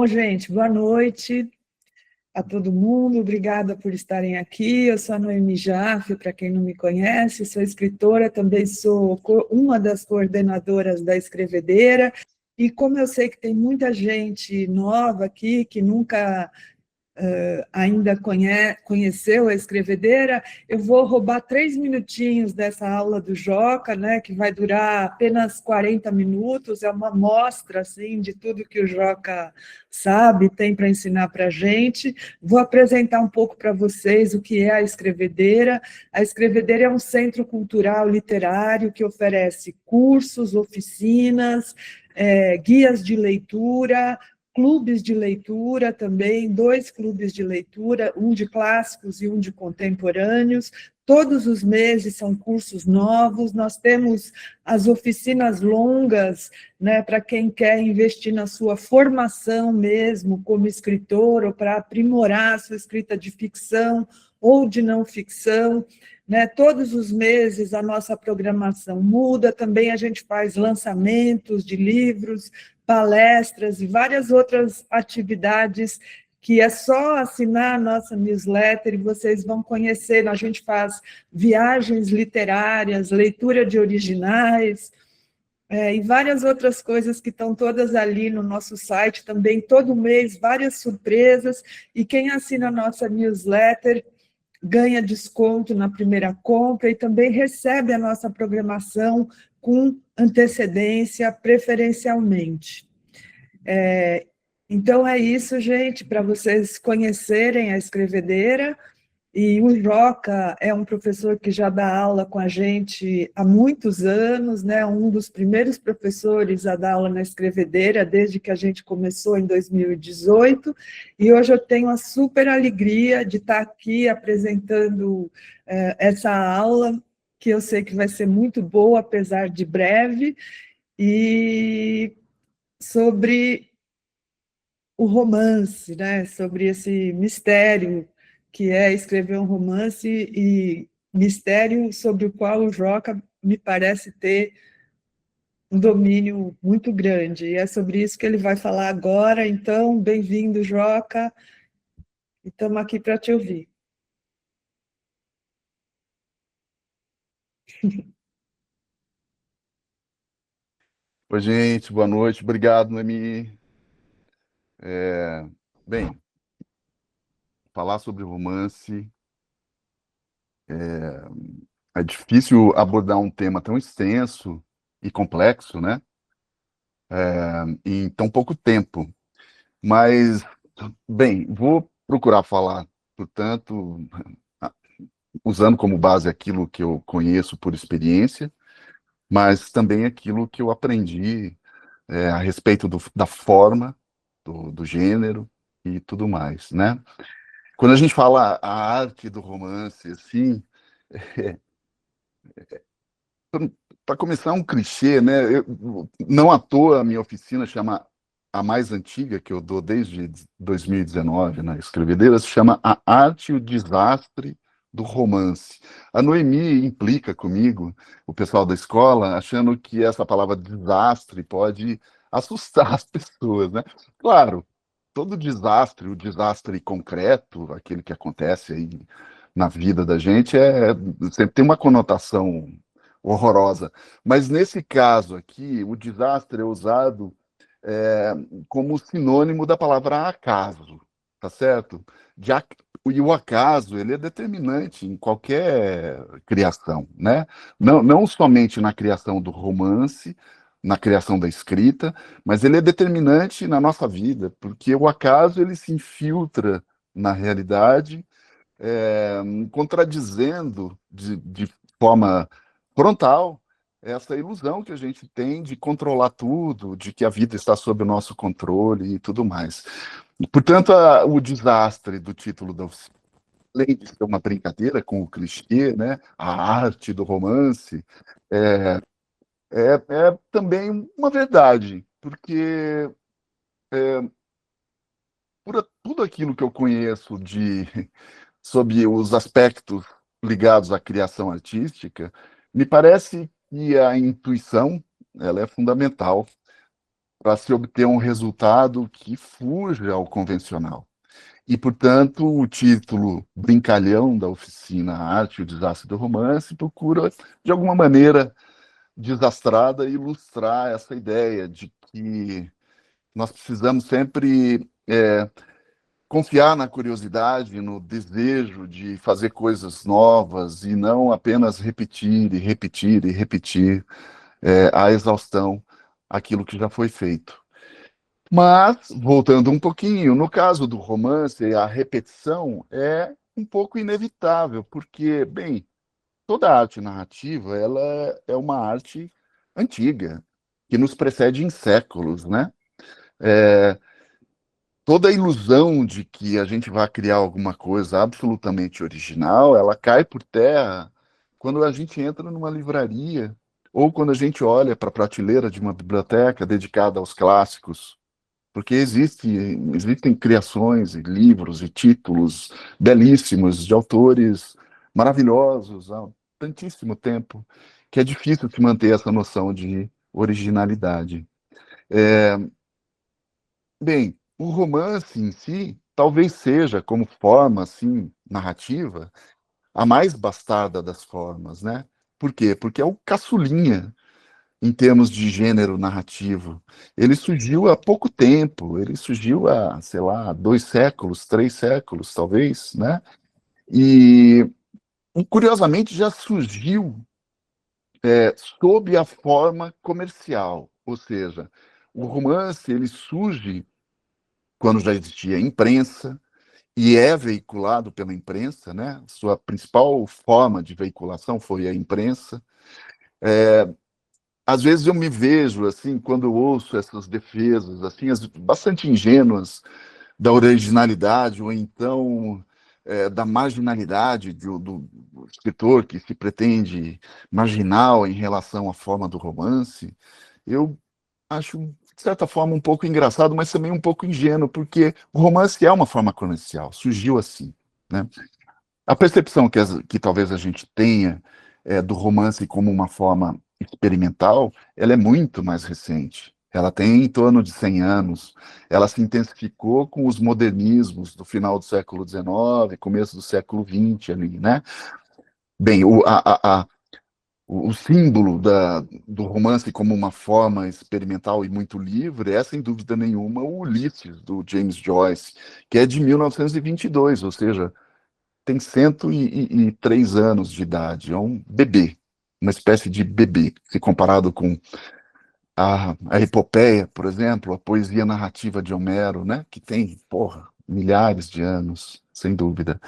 Bom, gente, boa noite a todo mundo, obrigada por estarem aqui. Eu sou a Noemi Jaffe, para quem não me conhece, sou escritora, também sou uma das coordenadoras da Escrevedeira, e como eu sei que tem muita gente nova aqui, que nunca ainda conheceu a Escrevedeira, eu vou roubar 3 minutinhos dessa aula do Joca, né, que vai durar apenas 40 minutos, é uma amostra assim, de tudo que o Joca sabe, tem para ensinar para a gente. Vou apresentar um pouco para vocês o que é a Escrevedeira. A Escrevedeira é um centro cultural literário que oferece cursos, oficinas, guias de leitura, clubes de leitura também, 2 clubes de leitura, um de clássicos e um de contemporâneos. Todos os meses são cursos novos, nós temos as oficinas longas, né, para quem quer investir na sua formação mesmo, como escritor, ou para aprimorar a sua escrita de ficção ou de não ficção. Né, todos os meses a nossa programação muda, também a gente faz lançamentos de livros, palestras e várias outras atividades que é só assinar a nossa newsletter e vocês vão conhecer. A gente faz viagens literárias, leitura de originais, e várias outras coisas que estão todas ali no nosso site também, todo mês, várias surpresas, e quem assina a nossa newsletter ganha desconto na primeira compra e também recebe a nossa programação com antecedência, preferencialmente. Então, é isso, gente, para vocês conhecerem a Escrevedeira. E o Joca é um professor que já dá aula com a gente há muitos anos, né? Um dos primeiros professores a dar aula na Escrevedeira, desde que a gente começou em 2018, e hoje eu tenho a super alegria de estar aqui apresentando essa aula, que eu sei que vai ser muito boa, apesar de breve, e sobre o romance, né? Sobre esse mistério que é escrever um romance, e mistério sobre o qual o Joca me parece ter um domínio muito grande. E é sobre isso que ele vai falar agora. Então, bem-vindo, Joca, e estamos aqui para te ouvir. Oi, gente, boa noite. Obrigado, Noemi. Bem, falar sobre romance é difícil abordar um tema tão extenso e complexo, né? Em tão pouco tempo. Mas, bem, vou procurar falar, portanto, usando como base aquilo que eu conheço por experiência, mas também aquilo que eu aprendi a respeito da forma, do gênero e tudo mais, né? Quando a gente fala a arte do romance, assim, para começar um clichê, né? Não à toa a minha oficina chama a mais antiga que eu dou desde 2019 na Escrevedeira, se chama A Arte e o Desastre do Romance. A Noemi implica comigo, o pessoal da escola, achando que essa palavra desastre pode assustar as pessoas, né? Claro, todo desastre, o desastre concreto, aquele que acontece aí na vida da gente, sempre tem uma conotação horrorosa. Mas nesse caso aqui, o desastre é usado é, como sinônimo da palavra acaso, tá certo? E o acaso, ele é determinante em qualquer criação, né? Não somente na criação do romance, na criação da escrita, mas ele é determinante na nossa vida, porque o acaso ele se infiltra na realidade, contradizendo de forma frontal essa ilusão que a gente tem de controlar tudo, de que a vida está sob o nosso controle e tudo mais. Portanto, o desastre do título da oficina, além de ser uma brincadeira com o clichê, né, a arte do romance, é também uma verdade, porque por tudo aquilo que eu conheço sobre os aspectos ligados à criação artística, me parece que a intuição ela é fundamental para se obter um resultado que fuja ao convencional. E, portanto, o título brincalhão da oficina A Arte e o Desastre do Romance procura, de alguma maneira desastrada, ilustrar essa ideia de que nós precisamos sempre confiar na curiosidade, no desejo de fazer coisas novas e não apenas repetir e repetir e repetir à exaustão aquilo que já foi feito. Mas, voltando um pouquinho, no caso do romance, a repetição é um pouco inevitável, porque, bem, toda arte narrativa, ela é uma arte antiga, que nos precede em séculos, né? Toda a ilusão de que a gente vai criar alguma coisa absolutamente original, ela cai por terra quando a gente entra numa livraria ou quando a gente olha para a prateleira de uma biblioteca dedicada aos clássicos. Porque existem criações, e livros e títulos belíssimos de autores maravilhosos há tantíssimo tempo que é difícil se manter essa noção de originalidade. Bem, o romance em si talvez seja, como forma assim, narrativa, a mais bastarda das formas, né? Por quê? Porque é o caçulinha em termos de gênero narrativo. Ele surgiu há pouco tempo, ele surgiu há, sei lá, 2 séculos, 3 séculos, talvez, né? E, curiosamente, já surgiu sob a forma comercial, ou seja, o romance ele surge quando já existia imprensa e é veiculado pela imprensa, né? Sua principal forma de veiculação foi a imprensa. Às vezes eu me vejo assim, quando eu ouço essas defesas assim, bastante ingênuas da originalidade ou então da marginalidade do escritor que se pretende marginal em relação à forma do romance, eu acho, de certa forma, um pouco engraçado, mas também um pouco ingênuo, porque o romance é uma forma comercial, surgiu assim, né? A percepção que talvez a gente tenha do romance como uma forma experimental, ela é muito mais recente. Ela tem em torno de 100 anos. Ela se intensificou com os modernismos do final do século XIX, começo do século XX ali, né? Bem, o símbolo do romance como uma forma experimental e muito livre é, sem dúvida nenhuma, o Ulisses, do James Joyce, que é de 1922, ou seja, tem 103 anos de idade, é um bebê, uma espécie de bebê, se comparado com a epopeia, por exemplo, a poesia narrativa de Homero, né, que tem, porra, milhares de anos, sem dúvida.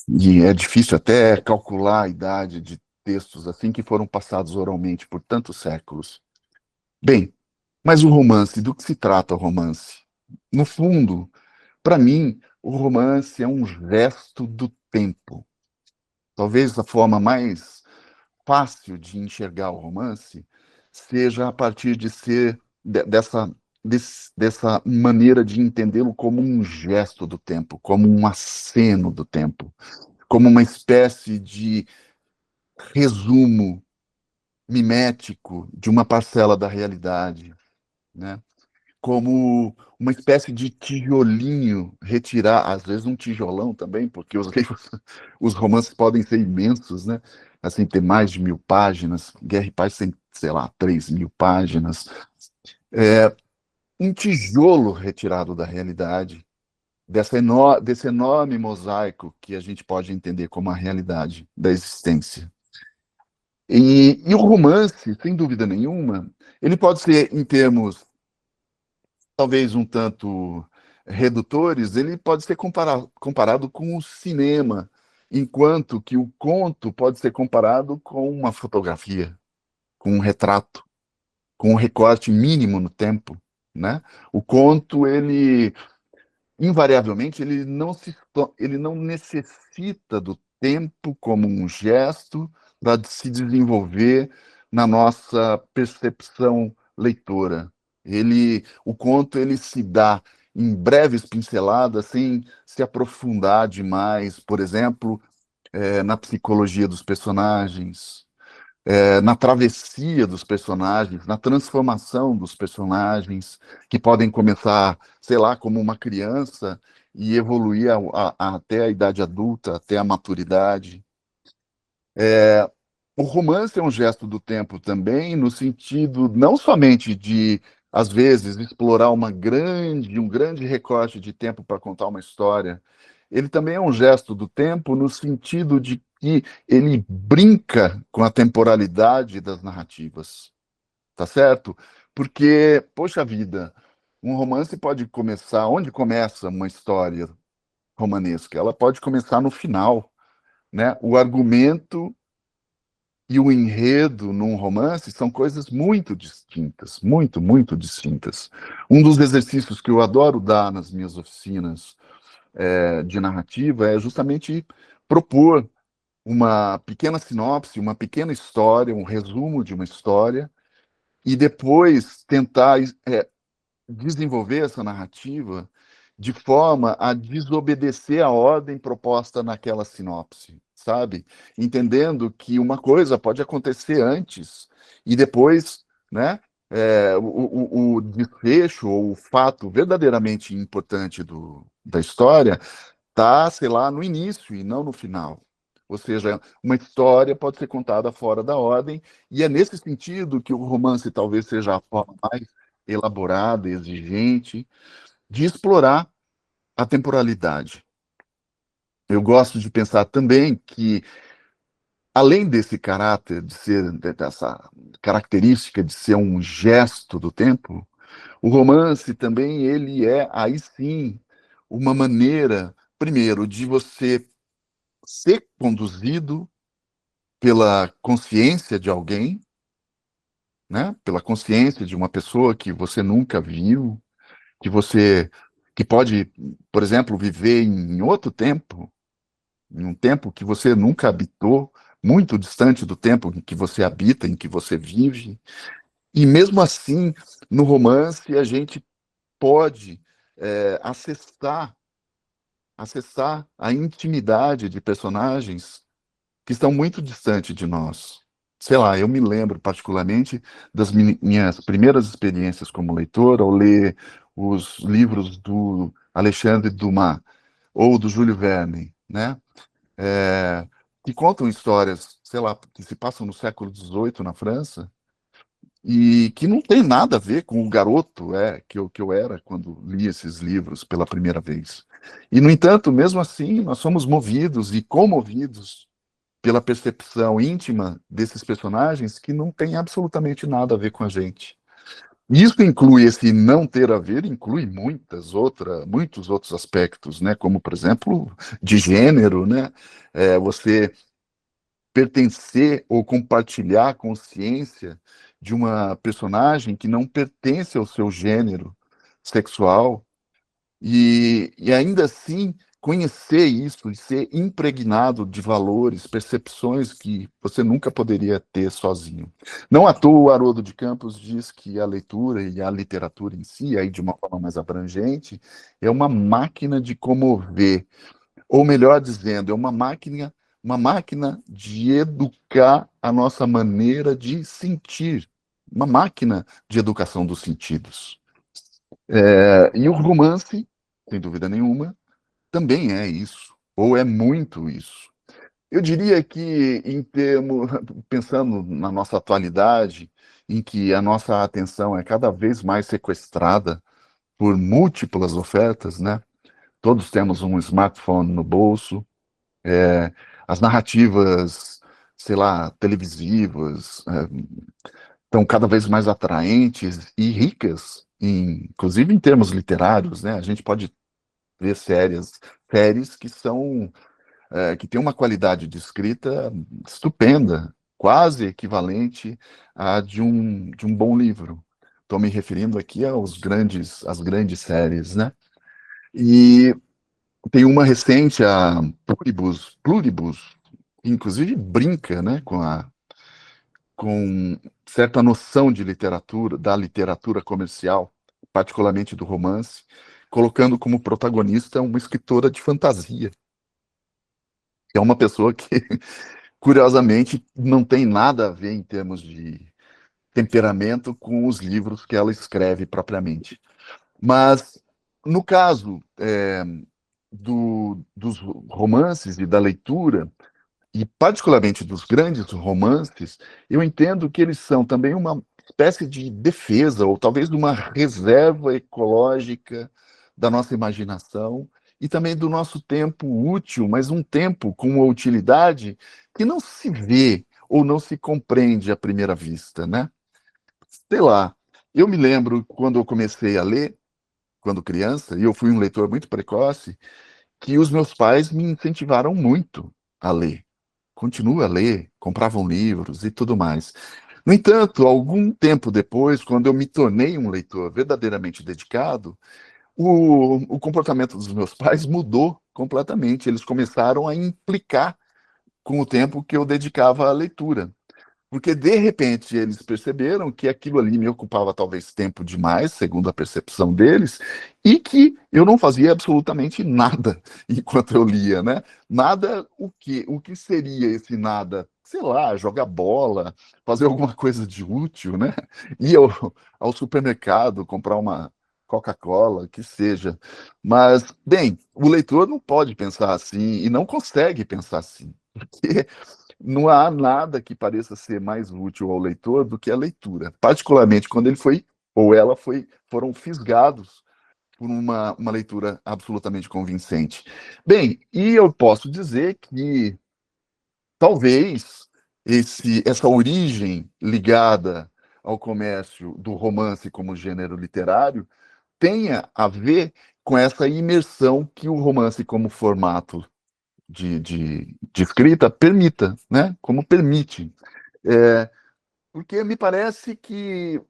E é difícil até calcular a idade de textos assim que foram passados oralmente por tantos séculos. Bem, mas o romance, do que se trata o romance? No fundo, para mim, o romance é um gesto do tempo. Talvez a forma mais fácil de enxergar o romance seja a partir de ser dessa maneira de entendê-lo como um gesto do tempo, como um aceno do tempo, como uma espécie de resumo mimético de uma parcela da realidade, né? Como uma espécie de tijolinho retirar, às vezes um tijolão também, porque os livros, os romances podem ser imensos, né? Assim, ter mais de 1000 páginas, Guerra e Paz tem, sei lá, 3000 páginas. Um tijolo retirado da realidade, desse enorme mosaico que a gente pode entender como a realidade da existência. E o romance, sem dúvida nenhuma, ele pode ser, em termos talvez um tanto redutores, ele pode ser comparado com o cinema, enquanto que o conto pode ser comparado com uma fotografia, com um retrato, com um recorte mínimo no tempo, né? O conto, ele invariavelmente ele não necessita do tempo como um gesto para se desenvolver na nossa percepção leitora. O conto ele se dá em breves pinceladas, sem se aprofundar demais, por exemplo, na psicologia dos personagens, na travessia dos personagens, na transformação dos personagens, que podem começar, sei lá, como uma criança e evoluir até a idade adulta, até a maturidade. O romance é um gesto do tempo também, no sentido não somente de, às vezes, explorar um grande recorte de tempo para contar uma história. Ele também é um gesto do tempo no sentido de que ele brinca com a temporalidade das narrativas, tá certo? Porque, poxa vida, um romance pode começar, onde começa uma história romanesca? Ela pode começar no final, né? O argumento e o enredo num romance são coisas muito distintas, muito, muito distintas. Um dos exercícios que eu adoro dar nas minhas oficinas de narrativa é justamente propor uma pequena sinopse, uma pequena história, um resumo de uma história, e depois tentar desenvolver essa narrativa de forma a desobedecer a ordem proposta naquela sinopse, sabe? Entendendo que uma coisa pode acontecer antes e depois, né? O desfecho ou o fato verdadeiramente importante da história tá, sei lá, no início e não no final. Ou seja, uma história pode ser contada fora da ordem, e é nesse sentido que o romance talvez seja a forma mais elaborada, exigente, de explorar a temporalidade. Eu gosto de pensar também que, além desse caráter, dessa característica de ser um gesto do tempo, o romance também ele é, aí sim, uma maneira, primeiro, de você ser conduzido pela consciência de alguém, né? Pela consciência de uma pessoa que você nunca viu, que você que pode, por exemplo, viver em outro tempo, em um tempo que você nunca habitou, muito distante do tempo em que você habita, em que você vive. E mesmo assim, no romance, a gente pode acessar a intimidade de personagens que estão muito distantes de nós. Sei lá, eu me lembro particularmente das minhas primeiras experiências como leitor ao ler os livros do Alexandre Dumas ou do Júlio Verne, né? Que contam histórias, sei lá, que se passam no século XVIII na França e que não tem nada a ver com o garoto que eu era quando li esses livros pela primeira vez. E, no entanto, mesmo assim, nós somos movidos e comovidos pela percepção íntima desses personagens que não tem absolutamente nada a ver com a gente. Isso inclui esse não ter a ver, inclui muitos outros aspectos, né? Como, por exemplo, de gênero, né? Você pertencer ou compartilhar a consciência de uma personagem que não pertence ao seu gênero sexual e ainda assim conhecer isso e ser impregnado de valores, percepções que você nunca poderia ter sozinho. Não à toa o Haroldo de Campos diz que a leitura e a literatura em si, aí de uma forma mais abrangente, é uma máquina de comover, ou melhor dizendo, é uma máquina de educar a nossa maneira de sentir, uma máquina de educação dos sentidos. E o romance, sem dúvida nenhuma, também é isso, ou é muito isso. Eu diria que, em termos, pensando na nossa atualidade, em que a nossa atenção é cada vez mais sequestrada por múltiplas ofertas, né? Todos temos um smartphone no bolso, as narrativas, sei lá, televisivas, estão cada vez mais atraentes e ricas, inclusive em termos literários, né? A gente pode ver séries que têm uma qualidade de escrita estupenda, quase equivalente à de um bom livro. Estou me referindo aqui às grandes séries, né? E tem uma recente, a Pluribus, que inclusive brinca, né, com certa noção de literatura, da literatura comercial, particularmente do romance, colocando como protagonista uma escritora de fantasia, que é uma pessoa que curiosamente, não tem nada a ver em termos de temperamento com os livros que ela escreve propriamente. Mas, no caso dos romances e da leitura, e particularmente dos grandes romances, eu entendo que eles são também uma espécie de defesa, ou talvez uma reserva ecológica da nossa imaginação e também do nosso tempo útil, mas um tempo com uma utilidade que não se vê ou não se compreende à primeira vista, né? Sei lá, eu me lembro quando eu comecei a ler, quando criança, e eu fui um leitor muito precoce, que os meus pais me incentivaram muito a ler. Continua a ler, compravam livros e tudo mais. No entanto, algum tempo depois, quando eu me tornei um leitor verdadeiramente dedicado, o comportamento dos meus pais mudou completamente. Eles começaram a implicar com o tempo que eu dedicava à leitura. Porque, de repente, eles perceberam que aquilo ali me ocupava talvez tempo demais, segundo a percepção deles, e que eu não fazia absolutamente nada enquanto eu lia, né? Nada, o que seria esse nada? Sei lá, jogar bola, fazer alguma coisa de útil, né? Ir ao supermercado, comprar uma Coca-Cola, que seja. Mas, bem, o leitor não pode pensar assim e não consegue pensar assim. Porque não há nada que pareça ser mais útil ao leitor do que a leitura, particularmente quando ele foi ou ela foram fisgados por uma leitura absolutamente convincente. Bem, e eu posso dizer que talvez essa origem ligada ao comércio do romance como gênero literário tenha a ver com essa imersão que o romance como formato de escrita permita, né? Como permite. É, porque me parece que,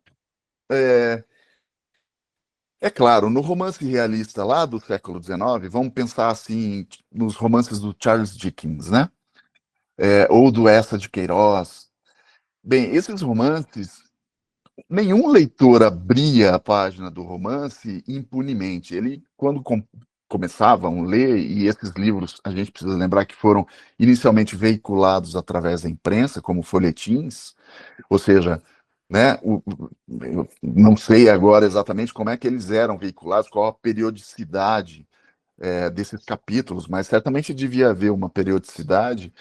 é, é claro, no romance realista lá do século XIX, vamos pensar assim nos romances do Charles Dickens, né? Ou do Eça de Queiroz. Bem, esses romances, nenhum leitor abria a página do romance impunemente. Ele, quando começavam a ler, e esses livros, a gente precisa lembrar que foram inicialmente veiculados através da imprensa, como folhetins, ou seja, né, eu não sei agora exatamente como é que eles eram veiculados, qual a periodicidade desses capítulos, mas certamente devia haver uma periodicidade.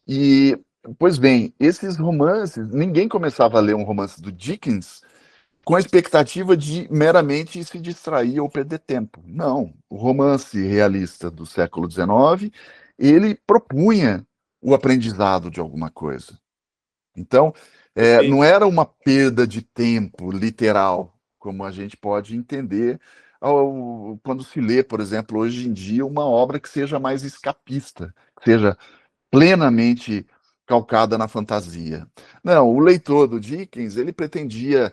E, pois bem, esses romances, ninguém começava a ler um romance do Dickens com a expectativa de meramente se distrair ou perder tempo. Não, o romance realista do século XIX, ele propunha o aprendizado de alguma coisa. Então, não Perfeito. era uma perda de tempo literal, como a gente pode entender quando se lê, por exemplo, hoje em dia, uma obra que seja mais escapista, que seja plenamente calcada na fantasia. Não, o leitor do Dickens, ele pretendia,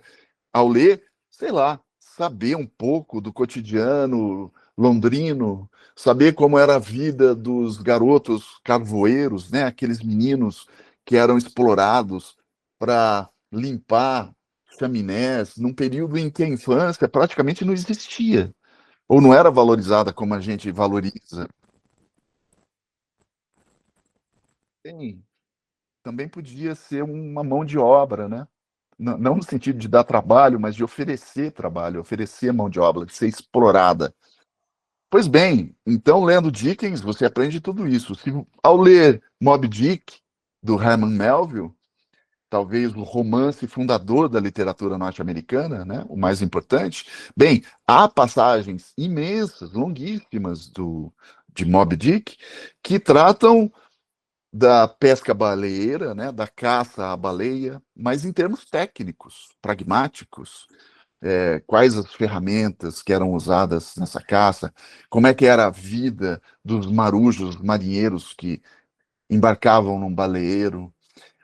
ao ler, sei lá, saber um pouco do cotidiano londrino, saber como era a vida dos garotos carvoeiros, né? Aqueles meninos que eram explorados para limpar chaminés, num período em que a infância praticamente não existia, ou não era valorizada como a gente valoriza. Sim, também podia ser uma mão de obra, né? Não no sentido de dar trabalho, mas de oferecer trabalho, oferecer mão de obra, de ser explorada. Pois bem, então lendo Dickens, você aprende tudo isso. Se, ao ler Moby Dick, do Herman Melville, talvez o romance fundador da literatura norte-americana, né, o mais importante, bem, há passagens imensas, longuíssimas de Moby Dick, que tratam da pesca baleeira, né, da caça à baleia, mas em termos técnicos, pragmáticos, quais as ferramentas que eram usadas nessa caça, como é que era a vida dos marujos marinheiros que embarcavam num baleeiro,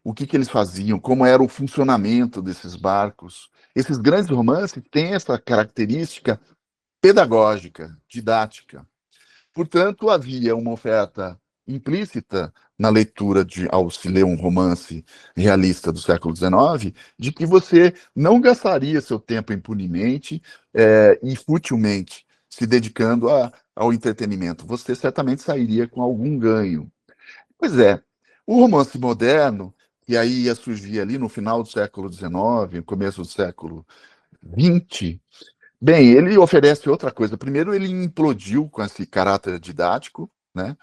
o que que eles faziam, como era o funcionamento desses barcos. Esses grandes romances têm essa característica pedagógica, didática. Portanto, havia uma oferta implícita na leitura ao se ler um romance realista do século XIX, de que você não gastaria seu tempo impunemente e futilmente se dedicando ao entretenimento. Você certamente sairia com algum ganho. Pois é, O romance moderno, que aí ia surgir ali no final do século XIX, no começo do século XX, bem, ele oferece outra coisa. Primeiro, ele implodiu com esse caráter didático, né,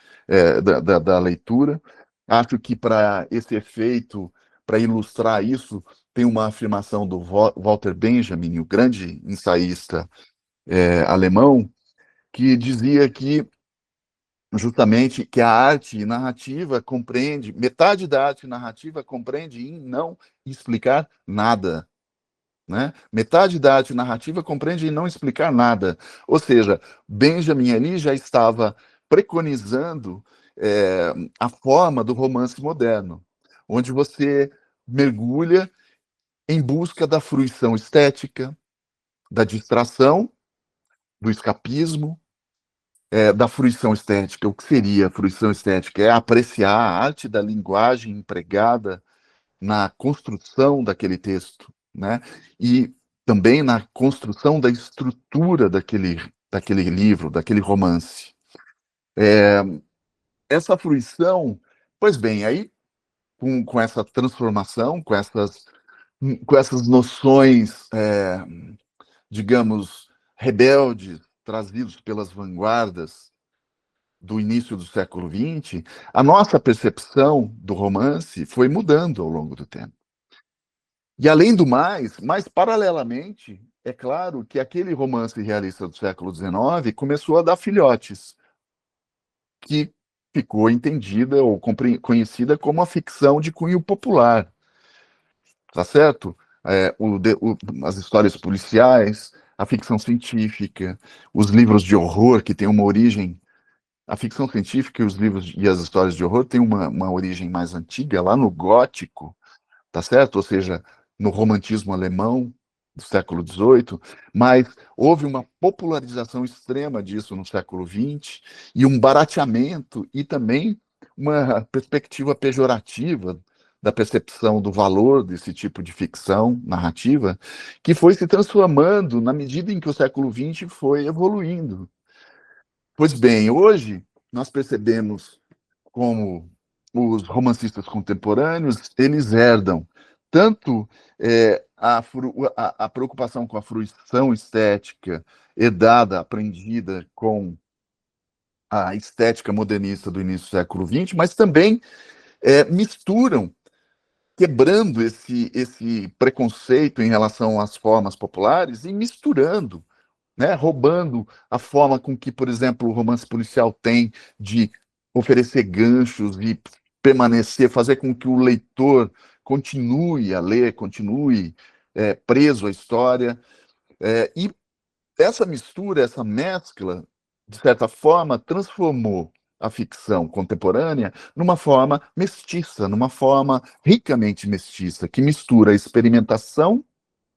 da leitura. Acho que para esse efeito, para ilustrar isso, tem uma afirmação do Walter Benjamin, o grande ensaísta alemão, que dizia que justamente que a arte narrativa compreende, metade da arte narrativa compreende em não explicar nada, né? Metade da arte narrativa compreende em não explicar nada. Ou seja, Benjamin ali já estava preconizando a forma do romance moderno, onde você mergulha em busca da fruição estética, da distração, do escapismo, da fruição estética. O que seria a fruição estética? É apreciar a arte da linguagem empregada na construção daquele texto, né? E também na construção da estrutura daquele livro, daquele romance. Essa fruição, pois bem, aí com essa transformação, com essas noções, digamos, rebeldes, trazidos pelas vanguardas do início do século XX, a nossa percepção do romance foi mudando ao longo do tempo. E além do mais paralelamente, é claro que aquele romance realista do século XIX começou a dar filhotes, que ficou entendida ou conhecida como a ficção de cunho popular, tá certo? As histórias policiais, a ficção científica, os livros de horror que têm uma origem. A ficção científica e os livros e as histórias de horror têm uma origem mais antiga, lá no gótico, tá certo? Ou seja, no romantismo alemão do século XVIII, mas houve uma popularização extrema disso no século XX e um barateamento e também uma perspectiva pejorativa da percepção do valor desse tipo de ficção narrativa, que foi se transformando na medida em que o século XX foi evoluindo. Pois bem, hoje nós percebemos como os romancistas contemporâneos, eles herdam tanto a preocupação com a fruição estética herdada, aprendida com a estética modernista do início do século XX, mas também misturam, quebrando esse preconceito em relação às formas populares e misturando, né, roubando a forma com que, por exemplo, o romance policial tem de oferecer ganchos e permanecer, fazer com que o leitor continue a ler, continue preso à história. E essa mistura, essa mescla, de certa forma, transformou a ficção contemporânea numa forma mestiça, numa forma ricamente mestiça, que mistura a experimentação,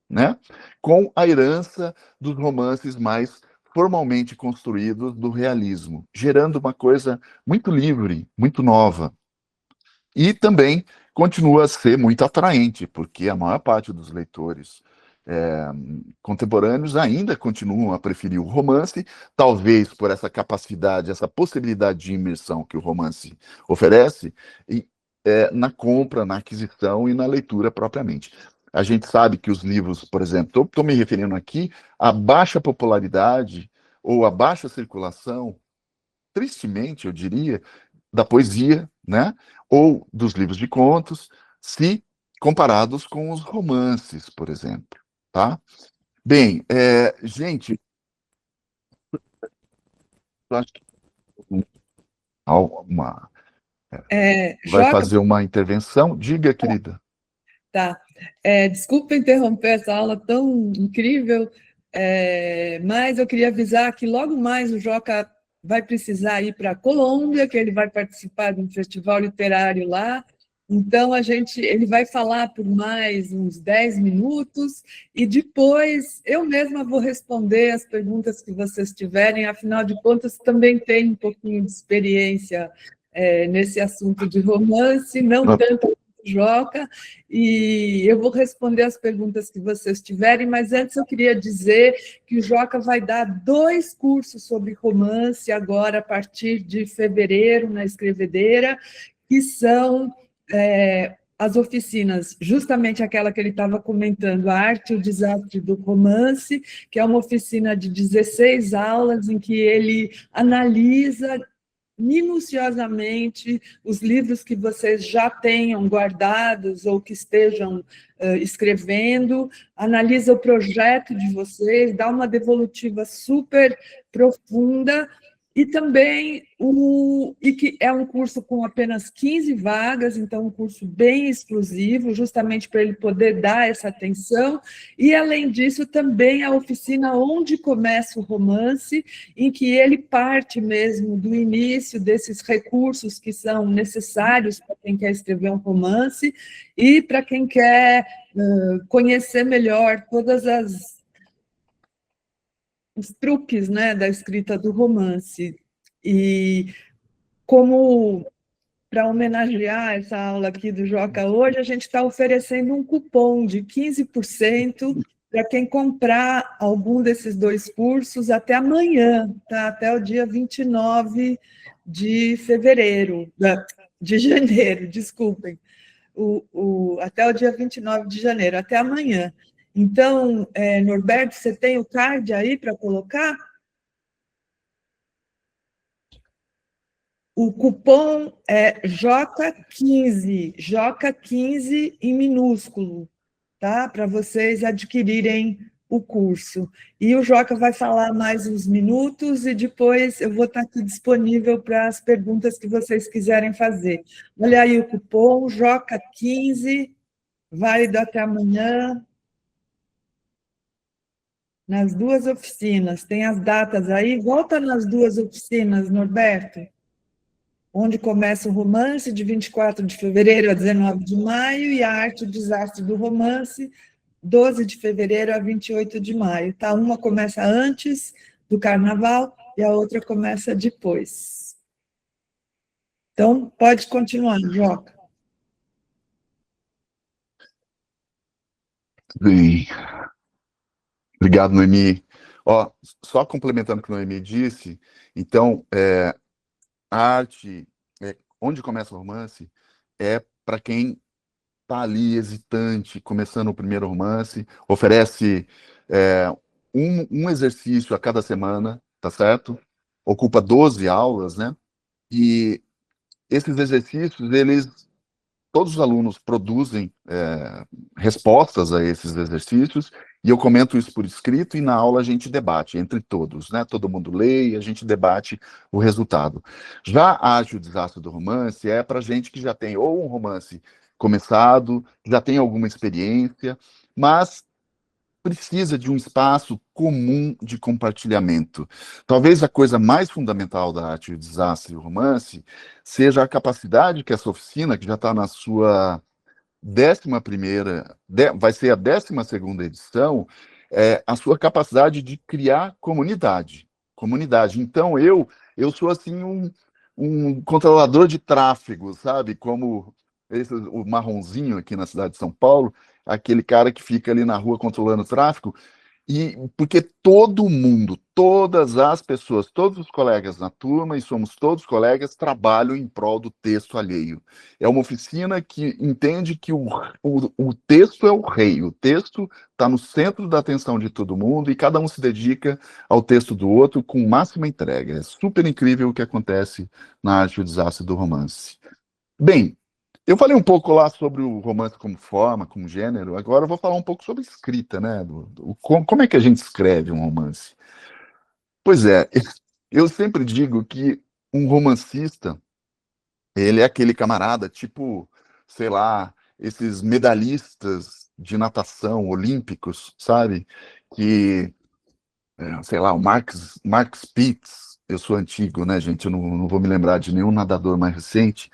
né, com a herança dos romances mais formalmente construídos do realismo, gerando uma coisa muito livre, muito nova. E também continua a ser muito atraente, porque a maior parte dos leitores contemporâneos ainda continuam a preferir o romance, talvez por essa capacidade, essa possibilidade de imersão que o romance oferece, e, na compra, na aquisição e na leitura propriamente. A gente sabe que os livros, por exemplo, estou me referindo aqui à baixa popularidade ou à baixa circulação, tristemente, eu diria, da poesia, né? Ou dos livros de contos, se comparados com os romances, por exemplo. Tá? Bem, gente, eu acho que uma, vai Joca, fazer uma intervenção. Diga, querida. tá. Desculpa interromper essa aula tão incrível, mas eu queria avisar que logo mais o Joca vai precisar ir para a Colômbia, que ele vai participar de um festival literário lá. Então, ele vai falar por mais uns 10 minutos e depois eu mesma vou responder as perguntas que vocês tiverem, afinal de contas, também tenho um pouquinho de experiência nesse assunto de romance, não tanto Joca, e eu vou responder as perguntas que vocês tiverem, mas antes eu queria dizer que o Joca vai dar 2 cursos sobre romance agora, a partir de fevereiro, na Escrevedeira, que são as oficinas, justamente aquela que ele estava comentando, a arte e o desastre do romance, que é uma oficina de 16 aulas em que ele analisa minuciosamente os livros que vocês já tenham guardados ou que estejam escrevendo, analisa o projeto de vocês, dá uma devolutiva super profunda, e também que é um curso com apenas 15 vagas, então um curso bem exclusivo, justamente para ele poder dar essa atenção, e além disso também a oficina Onde Começa o Romance, em que ele parte mesmo do início desses recursos que são necessários para quem quer escrever um romance e para quem quer conhecer melhor todas os truques, né, da escrita do romance. E como para homenagear essa aula aqui do Joca hoje, a gente está oferecendo um cupom de 15% para quem comprar algum desses 2 cursos até amanhã, tá? Até o dia 29 de fevereiro, de janeiro, desculpem. Até o dia 29 de janeiro, até amanhã. Então, Norberto, você tem o card aí para colocar? O cupom é JOCA15 em minúsculo, tá? Para vocês adquirirem o curso. E o Joca vai falar mais uns minutos e depois eu vou estar aqui disponível para as perguntas que vocês quiserem fazer. Olha aí o cupom JOCA15, válido até amanhã, nas 2 oficinas. Tem as datas aí? Volta nas 2 oficinas, Norberto. Onde Começa o Romance, de 24 de fevereiro a 19 de maio, e a Arte e o Desastre do Romance, 12 de fevereiro a 28 de maio. Tá? Uma começa antes do Carnaval e a outra começa depois. Então, pode continuar, Joca. Bem, obrigado, Noemi. Ó, só complementando o que a Noemi disse, então, a arte, onde começa o romance, é para quem está ali hesitante, começando o primeiro romance, oferece um exercício a cada semana, tá certo? Ocupa 12 aulas, né? E esses exercícios, todos os alunos produzem respostas a esses exercícios, e eu comento isso por escrito, e na aula a gente debate entre todos, né? Todo mundo lê e a gente debate o resultado. Já a Arte e o Desastre do Romance é para gente que já tem ou um romance começado, já tem alguma experiência, mas precisa de um espaço comum de compartilhamento. Talvez a coisa mais fundamental da Arte e o Desastre e o Romance seja a capacidade que essa oficina, que já está na sua 11ª, vai ser a 12ª edição, a sua capacidade de criar comunidade. Comunidade. Então, eu sou assim um controlador de tráfego, sabe? Como o marronzinho aqui na cidade de São Paulo, aquele cara que fica ali na rua controlando o tráfego, e porque todo mundo, todas as pessoas, todos os colegas na turma, e somos todos colegas, trabalham em prol do texto alheio. É uma oficina que entende que o texto é o rei, o texto está no centro da atenção de todo mundo e cada um se dedica ao texto do outro com máxima entrega. É super incrível o que acontece na Arte e o Desastre do Romance. Bem, eu falei um pouco lá sobre o romance como forma, como gênero, agora eu vou falar um pouco sobre escrita, né? Como é que a gente escreve um romance? Pois é, eu sempre digo que um romancista, ele é aquele camarada, tipo, sei lá, esses medalhistas de natação olímpicos, sabe? Que, sei lá, o Mark Spitz, eu sou antigo, né, gente? Eu não vou me lembrar de nenhum nadador mais recente,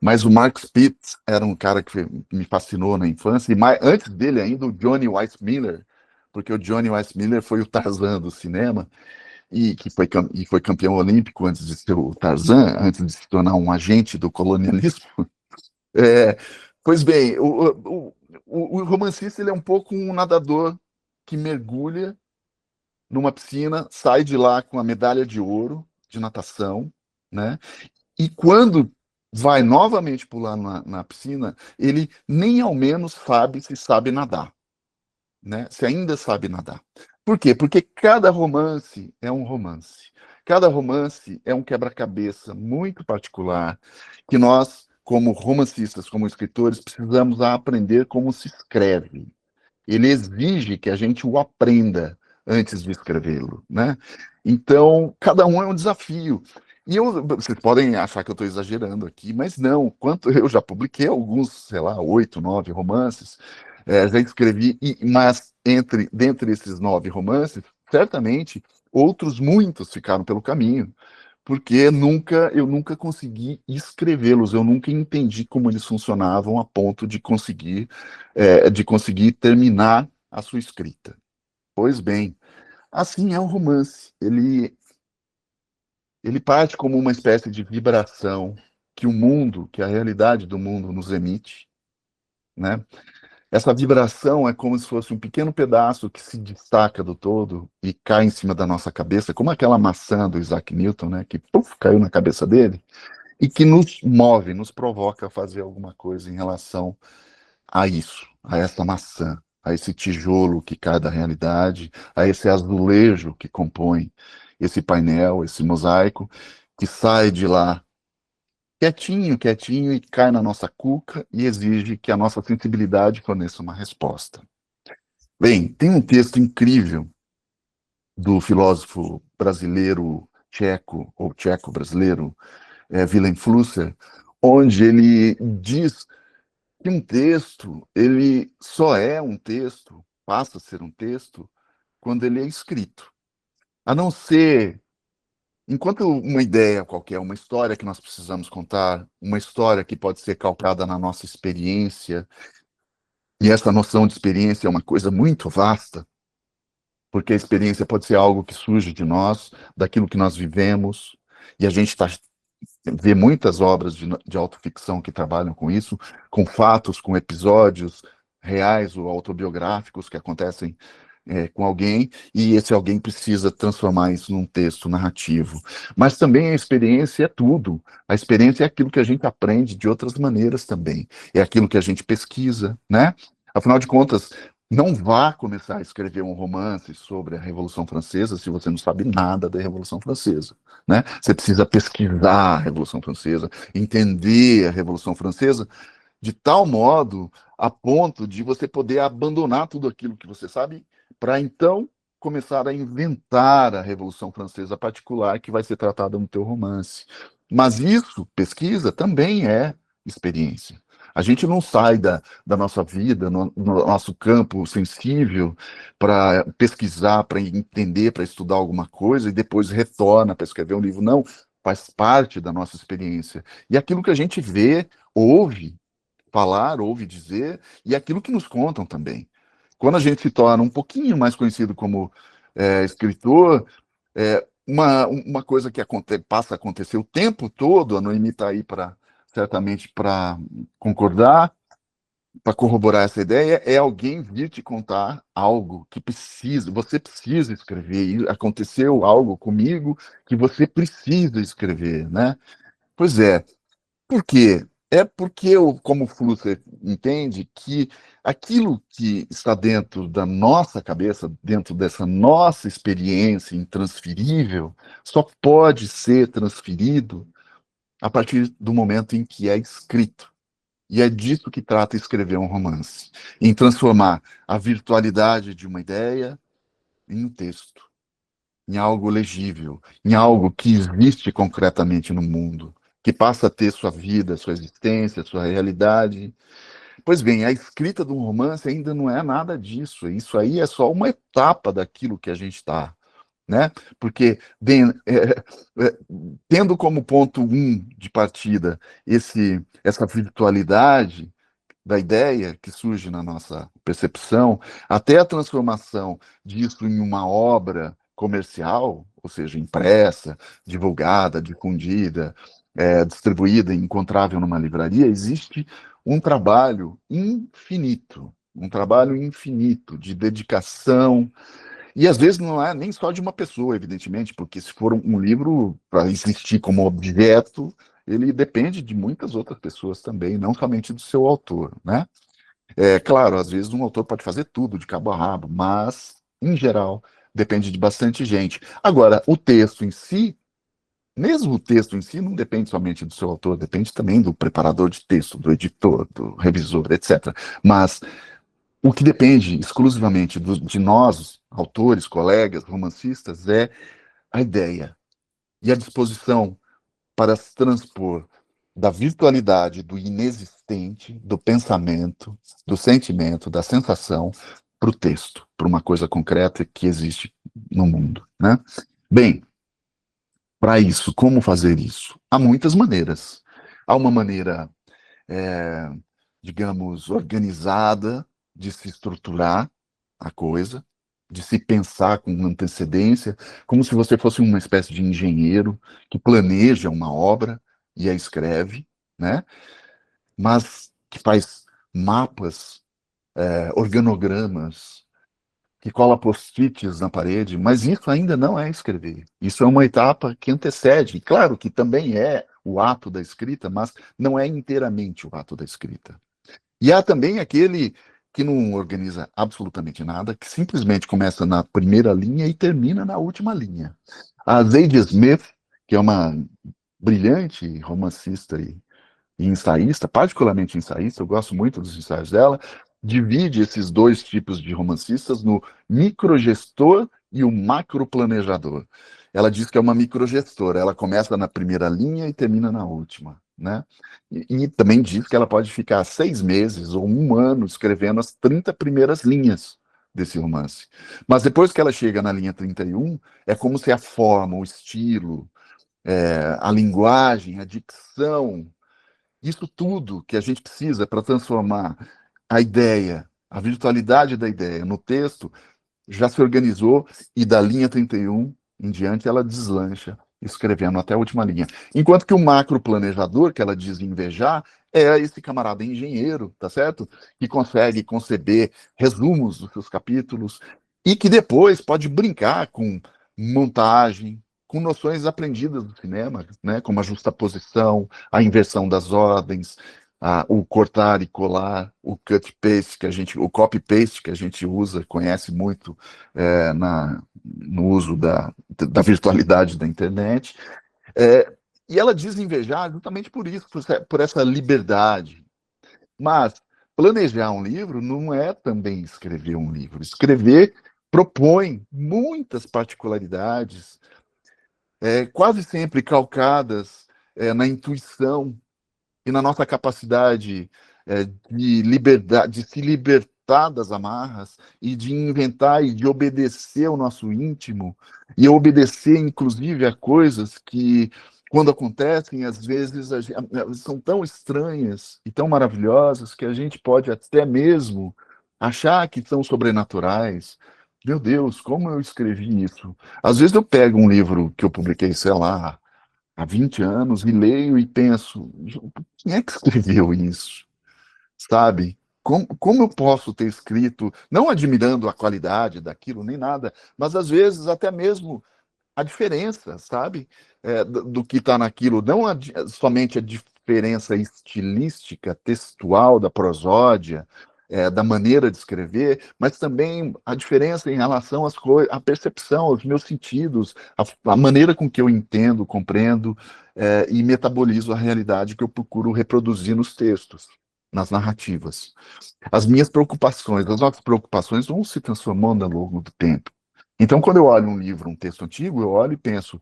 mas o Mark Spitz era um cara que me fascinou na infância, e antes dele ainda o Johnny Weissmuller, porque o Johnny Weissmuller foi o Tarzan do cinema, e foi campeão olímpico antes de ser o Tarzan, antes de se tornar um agente do colonialismo. É, pois bem, o romancista ele é um pouco um nadador que mergulha numa piscina, sai de lá com a medalha de ouro de natação, né? E quando vai novamente pular na piscina, ele nem ao menos sabe se sabe nadar, né? Se ainda sabe nadar. Por quê? Porque cada romance é um romance. Cada romance é um quebra-cabeça muito particular que nós, como romancistas, como escritores, precisamos aprender como se escreve. Ele exige que a gente o aprenda antes de escrevê-lo, né? Então, cada um é um desafio. E vocês podem achar que eu estou exagerando aqui, mas não. Quanto eu já publiquei alguns, sei lá, 8, 9 romances, já escrevi, mas dentre esses 9 romances, certamente outros muitos ficaram pelo caminho, porque eu nunca consegui escrevê-los, eu nunca entendi como eles funcionavam a ponto de conseguir terminar a sua escrita. Pois bem, assim é um romance. Ele parte como uma espécie de vibração que o mundo, que a realidade do mundo nos emite, né? Essa vibração é como se fosse um pequeno pedaço que se destaca do todo e cai em cima da nossa cabeça, como aquela maçã do Isaac Newton, né, que puf, caiu na cabeça dele, e que nos move, nos provoca a fazer alguma coisa em relação a isso, a essa maçã, a esse tijolo que cai da realidade, a esse azulejo que compõe esse painel, esse mosaico, que sai de lá quietinho, quietinho e cai na nossa cuca e exige que a nossa sensibilidade forneça uma resposta. Bem, tem um texto incrível do filósofo brasileiro tcheco, ou tcheco-brasileiro, Willem Flusser, onde ele diz que um texto, ele só é um texto, passa a ser um texto, quando ele é escrito. A não ser, enquanto uma ideia qualquer, uma história que nós precisamos contar, uma história que pode ser calcada na nossa experiência, e essa noção de experiência é uma coisa muito vasta, porque a experiência pode ser algo que surge de nós, daquilo que nós vivemos, e a gente vê muitas obras de autoficção que trabalham com isso, com fatos, com episódios reais ou autobiográficos que acontecem com alguém, e esse alguém precisa transformar isso num texto narrativo. Mas também a experiência é tudo. A experiência é aquilo que a gente aprende de outras maneiras também. É aquilo que a gente pesquisa, né? Afinal de contas, não vá começar a escrever um romance sobre a Revolução Francesa se você não sabe nada da Revolução Francesa, né? Você precisa pesquisar a Revolução Francesa, entender a Revolução Francesa de tal modo a ponto de você poder abandonar tudo aquilo que você sabe para então começar a inventar a Revolução Francesa particular que vai ser tratada no teu romance. Mas isso, pesquisa, também é experiência. A gente não sai da nossa vida, no nosso campo sensível, para pesquisar, para entender, para estudar alguma coisa e depois retorna para escrever um livro. Não, faz parte da nossa experiência. E aquilo que a gente vê, ouve, falar, ouve dizer, e aquilo que nos contam também. Quando a gente se torna um pouquinho mais conhecido como escritor, uma coisa que passa a acontecer o tempo todo, a Noemi está aí certamente para concordar, para corroborar essa ideia, é alguém vir te contar algo que você precisa escrever, e aconteceu algo comigo que você precisa escrever, né? Pois é, por quê? É porque eu, como Flusser entende que aquilo que está dentro da nossa cabeça, dentro dessa nossa experiência intransferível, só pode ser transferido a partir do momento em que é escrito. E é disso que trata escrever um romance, em transformar a virtualidade de uma ideia em um texto, em algo legível, em algo que existe concretamente no mundo, que passa a ter sua vida, sua existência, sua realidade. Pois bem, a escrita de um romance ainda não é nada disso. Isso aí é só uma etapa daquilo que a gente está, né? Porque é, tendo como ponto de partida essa virtualidade da ideia que surge na nossa percepção, até a transformação disso em uma obra comercial, ou seja, impressa, divulgada, difundida, distribuída, encontrável numa livraria, existe um trabalho infinito de dedicação, e às vezes não é nem só de uma pessoa, evidentemente, porque se for um livro para existir como objeto, ele depende de muitas outras pessoas também, não somente do seu autor, né? É claro, às vezes um autor pode fazer tudo de cabo a rabo, mas, em geral, depende de bastante gente. Agora, o texto em si, mesmo o texto em si, não depende somente do seu autor, depende também do preparador de texto, do editor, do revisor, etc. Mas o que depende exclusivamente de nós, autores, colegas, romancistas, é a ideia e a disposição para se transpor da virtualidade do inexistente, do pensamento, do sentimento, da sensação, para o texto, para uma coisa concreta que existe no mundo, né? Bem, para isso, como fazer isso? Há muitas maneiras. Há uma maneira, é, digamos, organizada de se estruturar a coisa, de se pensar com antecedência, como se você fosse uma espécie de engenheiro que planeja uma obra e a escreve, né? Mas que faz mapas, organogramas, que cola post-its na parede, mas isso ainda não é escrever. Isso é uma etapa que antecede, claro que também é o ato da escrita, mas não é inteiramente o ato da escrita. E há também aquele que não organiza absolutamente nada, que simplesmente começa na primeira linha e termina na última linha. A Zadie Smith, que é uma brilhante romancista e ensaísta, particularmente ensaísta, eu gosto muito dos ensaios dela, divide esses dois tipos de romancistas no microgestor e o macroplanejador. Ela diz que é uma microgestora, ela começa na primeira linha e termina na última, né? E também diz que ela pode ficar 6 meses ou um ano escrevendo as 30 primeiras linhas desse romance. Mas depois que ela chega na linha 31, é como se a forma, o estilo, a linguagem, a dicção, isso tudo que a gente precisa para transformar a ideia, a virtualidade da ideia no texto, já se organizou e da linha 31 em diante ela deslancha, escrevendo até a última linha. Enquanto que o macro planejador, que ela diz invejar, é esse camarada engenheiro, tá certo? Que consegue conceber resumos dos seus capítulos e que depois pode brincar com montagem, com noções aprendidas do cinema, né? Como a justaposição, a inversão das ordens, o cortar e colar, o cut paste o copy paste que a gente usa, conhece muito no uso da virtualidade da internet. É, e ela diz invejar justamente por isso, por essa liberdade. Mas planejar um livro não é também escrever um livro. Escrever propõe muitas particularidades, quase sempre calcadas na intuição e na nossa capacidade de liberdade, de se libertar das amarras e de inventar e de obedecer ao nosso íntimo e obedecer, inclusive, a coisas que, quando acontecem, às vezes são tão estranhas e tão maravilhosas que a gente pode até mesmo achar que são sobrenaturais. Meu Deus, como eu escrevi isso? Às vezes eu pego um livro que eu publiquei, sei lá, há 20 anos e leio e penso, quem é que escreveu isso? Sabe? Como eu posso ter escrito, não admirando a qualidade daquilo, nem nada, mas às vezes até mesmo a diferença, sabe? Do que está naquilo, não somente a diferença estilística, textual, da prosódia, da maneira de escrever, mas também a diferença em relação às coisas, à percepção, aos meus sentidos, a maneira com que eu entendo, compreendo e metabolizo a realidade que eu procuro reproduzir nos textos, nas narrativas. As minhas preocupações, as nossas preocupações vão se transformando ao longo do tempo. Então, quando eu olho um livro, um texto antigo, eu olho e penso,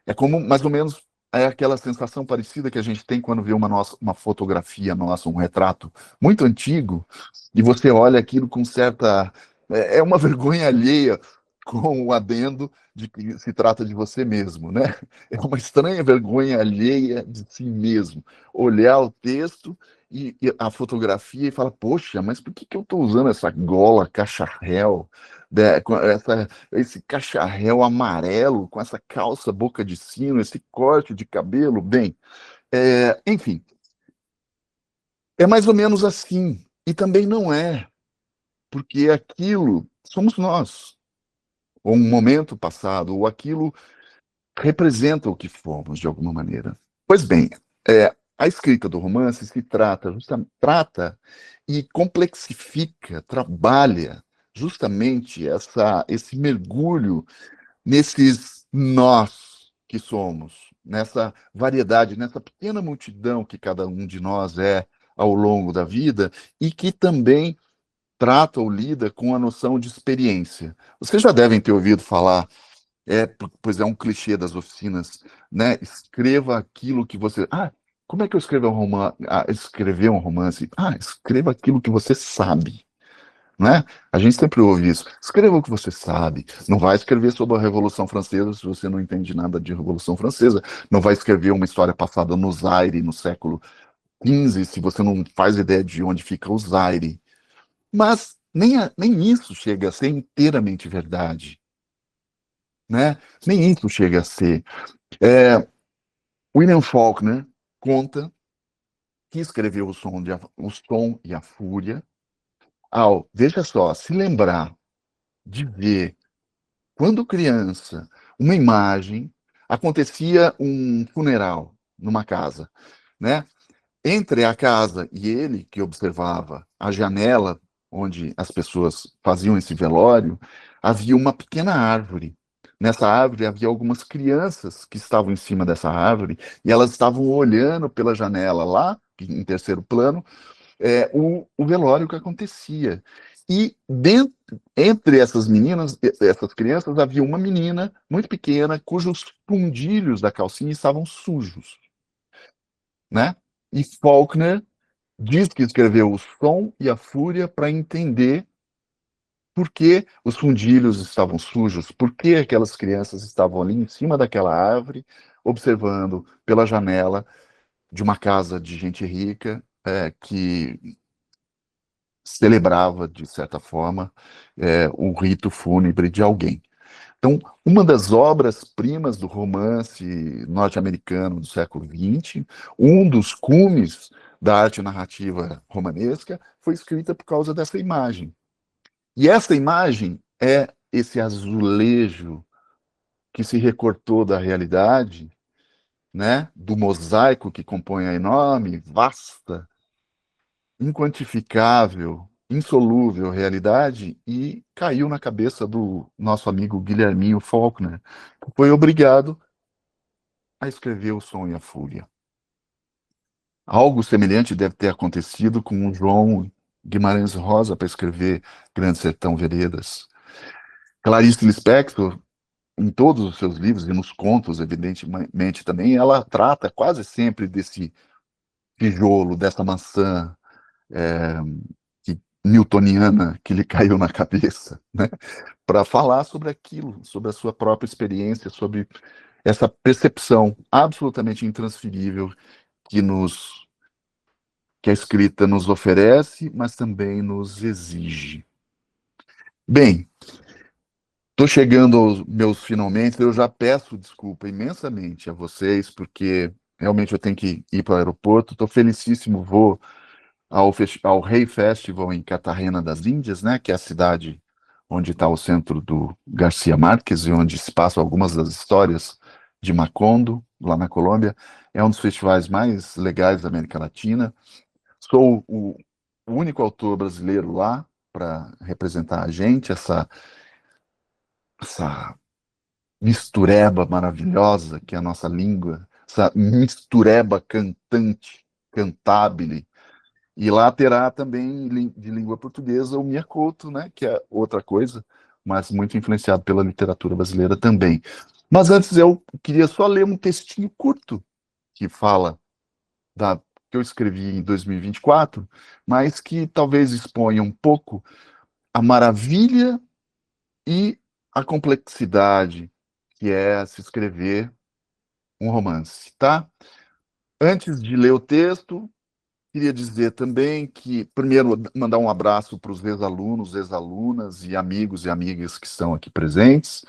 é como mais ou menos aquela sensação parecida que a gente tem quando vê uma fotografia nossa, um retrato muito antigo, e você olha aquilo com certa. É uma vergonha alheia, com o adendo de que se trata de você mesmo, né? É uma estranha vergonha alheia de si mesmo. Olhar o texto e a fotografia e falar, poxa, mas por que eu estou usando essa gola cacharel, com esse cacharel amarelo, com essa calça boca de sino, esse corte de cabelo? Bem, enfim, é mais ou menos assim. E também não é, porque aquilo somos nós, ou um momento passado, ou aquilo representa o que fomos, de alguma maneira. Pois bem, A escrita do romance se trata e complexifica, trabalha justamente esse mergulho nesses nós que somos, nessa variedade, nessa pequena multidão que cada um de nós é ao longo da vida e que também trata ou lida com a noção de experiência. Vocês já devem ter ouvido falar, pois é um clichê das oficinas, né? Escreva aquilo que você. Como é que eu escrevo um romance? Escrever um romance. Escreva aquilo que você sabe, né? A gente sempre ouve isso. Escreva o que você sabe. Não vai escrever sobre a Revolução Francesa se você não entende nada de Revolução Francesa. Não vai escrever uma história passada no Zaire, no século XV, se você não faz ideia de onde fica o Zaire. Mas nem isso chega a ser inteiramente verdade, né? Nem isso chega a ser. É, William Faulkner conta que escreveu o Som e a Fúria ao, veja só, se lembrar de ver, quando criança, uma imagem, acontecia um funeral numa casa, né? Entre a casa e ele, que observava a janela onde as pessoas faziam esse velório, havia uma pequena árvore. Nessa árvore havia algumas crianças que estavam em cima dessa árvore e elas estavam olhando pela janela lá, em terceiro plano, o velório que acontecia. E entre essas meninas, essas crianças, havia uma menina muito pequena cujos fundilhos da calcinha estavam sujos, né? E Faulkner diz que escreveu O Som e a Fúria para entender por que os fundilhos estavam sujos, por que aquelas crianças estavam ali em cima daquela árvore, observando pela janela de uma casa de gente rica, que celebrava, de certa forma, o rito fúnebre de alguém. Então, uma das obras-primas do romance norte-americano do século XX, um dos cumes da arte narrativa romanesca, foi escrita por causa dessa imagem. E essa imagem é esse azulejo que se recortou da realidade, né, do mosaico que compõe a enorme, vasta, inquantificável, insolúvel realidade e caiu na cabeça do nosso amigo Guilherminho Faulkner, que foi obrigado a escrever O Som e a Fúria. Algo semelhante deve ter acontecido com o João Guimarães Rosa para escrever Grande Sertão Veredas. Clarice Lispector, em todos os seus livros e nos contos, evidentemente também, ela trata quase sempre desse tijolo, dessa maçã é, newtoniana que lhe caiu na cabeça, né? Para falar sobre aquilo, sobre a sua própria experiência, sobre essa percepção absolutamente intransferível que que a escrita nos oferece, mas também nos exige. Bem, estou chegando aos meus finalmente, eu já peço desculpa imensamente a vocês, porque realmente eu tenho que ir para o aeroporto, estou felicíssimo, vou ao Rei Festival em Cartagena das Índias, né, que é a cidade onde está o centro do Garcia Marques e onde se passam algumas das histórias de Macondo, lá na Colômbia. É um dos festivais mais legais da América Latina. Sou o único autor brasileiro lá para representar a gente, essa mistureba maravilhosa que é a nossa língua, essa mistureba cantante, cantabile. E lá terá também de língua portuguesa o Miyakoto, né, que é outra coisa, mas muito influenciado pela literatura brasileira também. Mas antes eu queria só ler um textinho curto que fala que eu escrevi em 2024, mas que talvez exponha um pouco a maravilha e a complexidade que é se escrever um romance, tá? Antes de ler o texto, queria dizer também que, primeiro, mandar um abraço para os ex-alunos, ex-alunas e amigos e amigas que estão aqui presentes.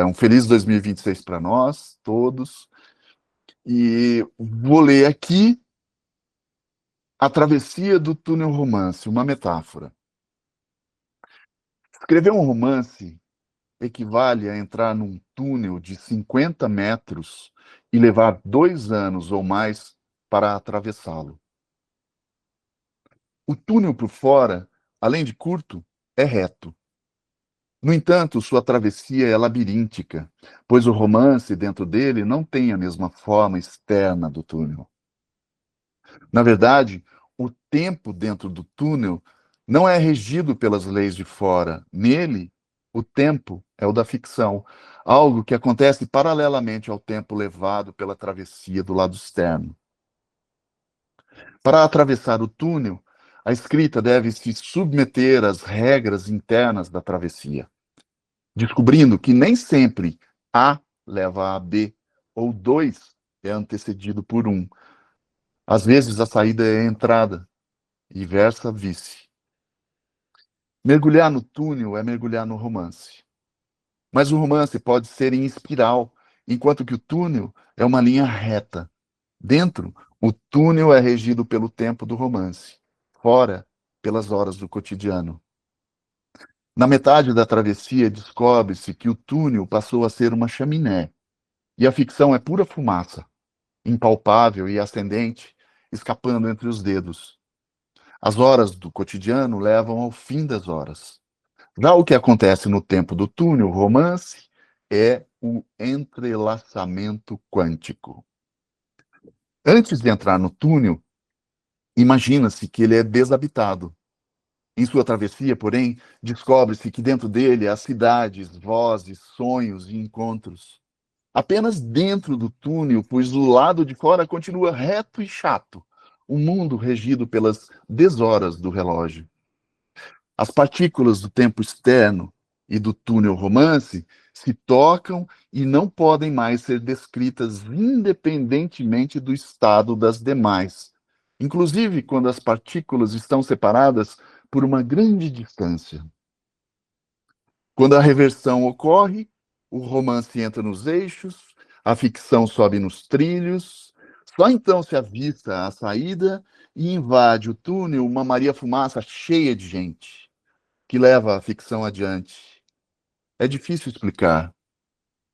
Um feliz 2026 para nós, todos. E vou ler aqui A Travessia do Túnel Romance, uma metáfora. Escrever um romance equivale a entrar num túnel de 50 metros e levar 2 anos ou mais para atravessá-lo. O túnel por fora, além de curto, é reto. No entanto, sua travessia é labiríntica, pois o romance dentro dele não tem a mesma forma externa do túnel. Na verdade, o tempo dentro do túnel não é regido pelas leis de fora. Nele, o tempo é o da ficção, algo que acontece paralelamente ao tempo levado pela travessia do lado externo. Para atravessar o túnel, a escrita deve se submeter às regras internas da travessia, descobrindo que nem sempre A leva a B, ou 2 é antecedido por 1. Às vezes a saída é a entrada, e versa vice. Mergulhar no túnel é mergulhar no romance. Mas o romance pode ser em espiral, enquanto que o túnel é uma linha reta. Dentro, o túnel é regido pelo tempo do romance. Fora, pelas horas do cotidiano. Na metade da travessia, descobre-se que o túnel passou a ser uma chaminé, e a ficção é pura fumaça, impalpável e ascendente, escapando entre os dedos. As horas do cotidiano levam ao fim das horas. Já o que acontece no tempo do túnel, romance, é o entrelaçamento quântico. Antes de entrar no túnel, imagina-se que ele é desabitado. Em sua travessia, porém, descobre-se que dentro dele há cidades, vozes, sonhos e encontros. Apenas dentro do túnel, pois o lado de fora continua reto e chato, um mundo regido pelas deshoras do relógio. As partículas do tempo externo e do túnel romance se tocam e não podem mais ser descritas independentemente do estado das demais, inclusive quando as partículas estão separadas por uma grande distância. Quando a reversão ocorre, o romance entra nos eixos, a ficção sobe nos trilhos, só então se avista a saída e invade o túnel uma Maria-Fumaça cheia de gente, que leva a ficção adiante. É difícil explicar,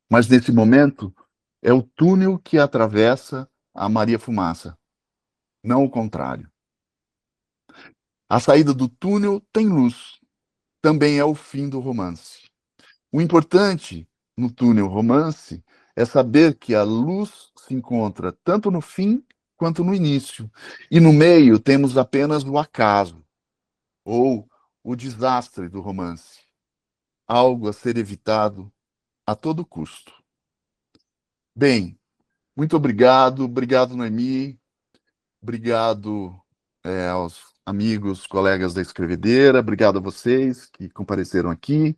mas nesse momento é o túnel que atravessa a Maria-Fumaça, não o contrário. A saída do túnel tem luz, também é o fim do romance. O importante no túnel romance é saber que a luz se encontra tanto no fim quanto no início. E no meio temos apenas o acaso, ou o desastre do romance. Algo a ser evitado a todo custo. Bem, muito obrigado. Obrigado, Noemi. Obrigado aos amigos, colegas da Escrevedeira. Obrigado a vocês que compareceram aqui.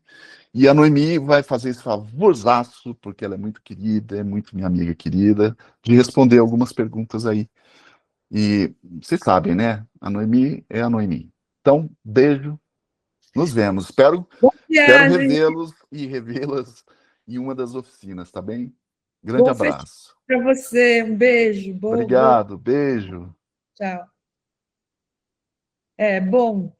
E a Noemi vai fazer esse favorzaço, porque ela é muito querida, é muito minha amiga querida, de responder algumas perguntas aí. E vocês sabem, né? A Noemi é a Noemi. Então, beijo, nos vemos. Espero Boa viagem, revê-los e revê-las em uma das oficinas, tá bem? Grande bom festival abraço. para você, um beijo, Obrigado, beijo. tchau. Bom,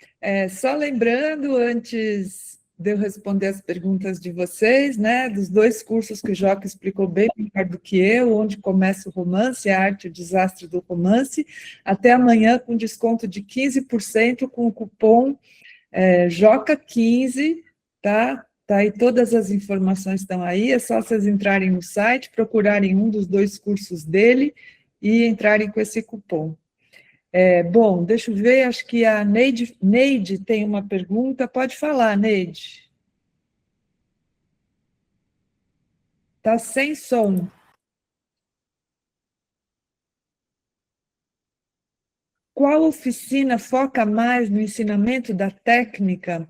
só lembrando, antes de eu responder as perguntas de vocês, né, dos 2 cursos que o Joca explicou bem melhor do que eu, onde começa o romance, a arte e o desastre do romance, até amanhã com desconto de 15% com o cupom Joca15, tá? Tá aí, todas as informações estão aí, é só vocês entrarem no site, procurarem um dos 2 cursos dele e entrarem com esse cupom. Bom, deixa eu ver, acho que a Neide tem uma pergunta. Pode falar, Neide. Está sem som. Qual oficina foca mais no ensinamento da técnica?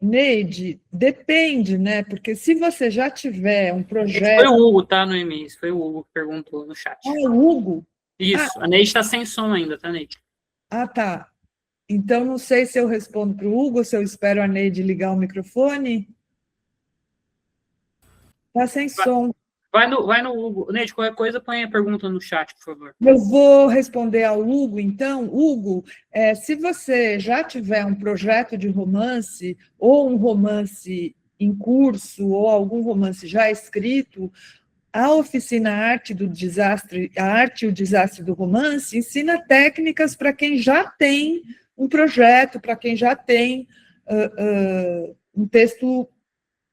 Neide, depende, né? Porque se você já tiver um projeto... Foi o Hugo, tá, Noemi? Foi o Hugo que perguntou no chat. Ah, o Hugo? Isso, a Neide está sem som ainda, tá, Neide? Tá. Então, não sei se eu respondo para o Hugo, ou se eu espero a Neide ligar o microfone. Está sem som. Vai no Hugo. Neide, qualquer coisa, põe a pergunta no chat, por favor. Eu vou responder ao Hugo, então. Hugo, se você já tiver um projeto de romance, ou um romance em curso, ou algum romance já escrito, a oficina Arte do Desastre, a Arte e o Desastre do Romance ensina técnicas para quem já tem um projeto, para quem já tem um texto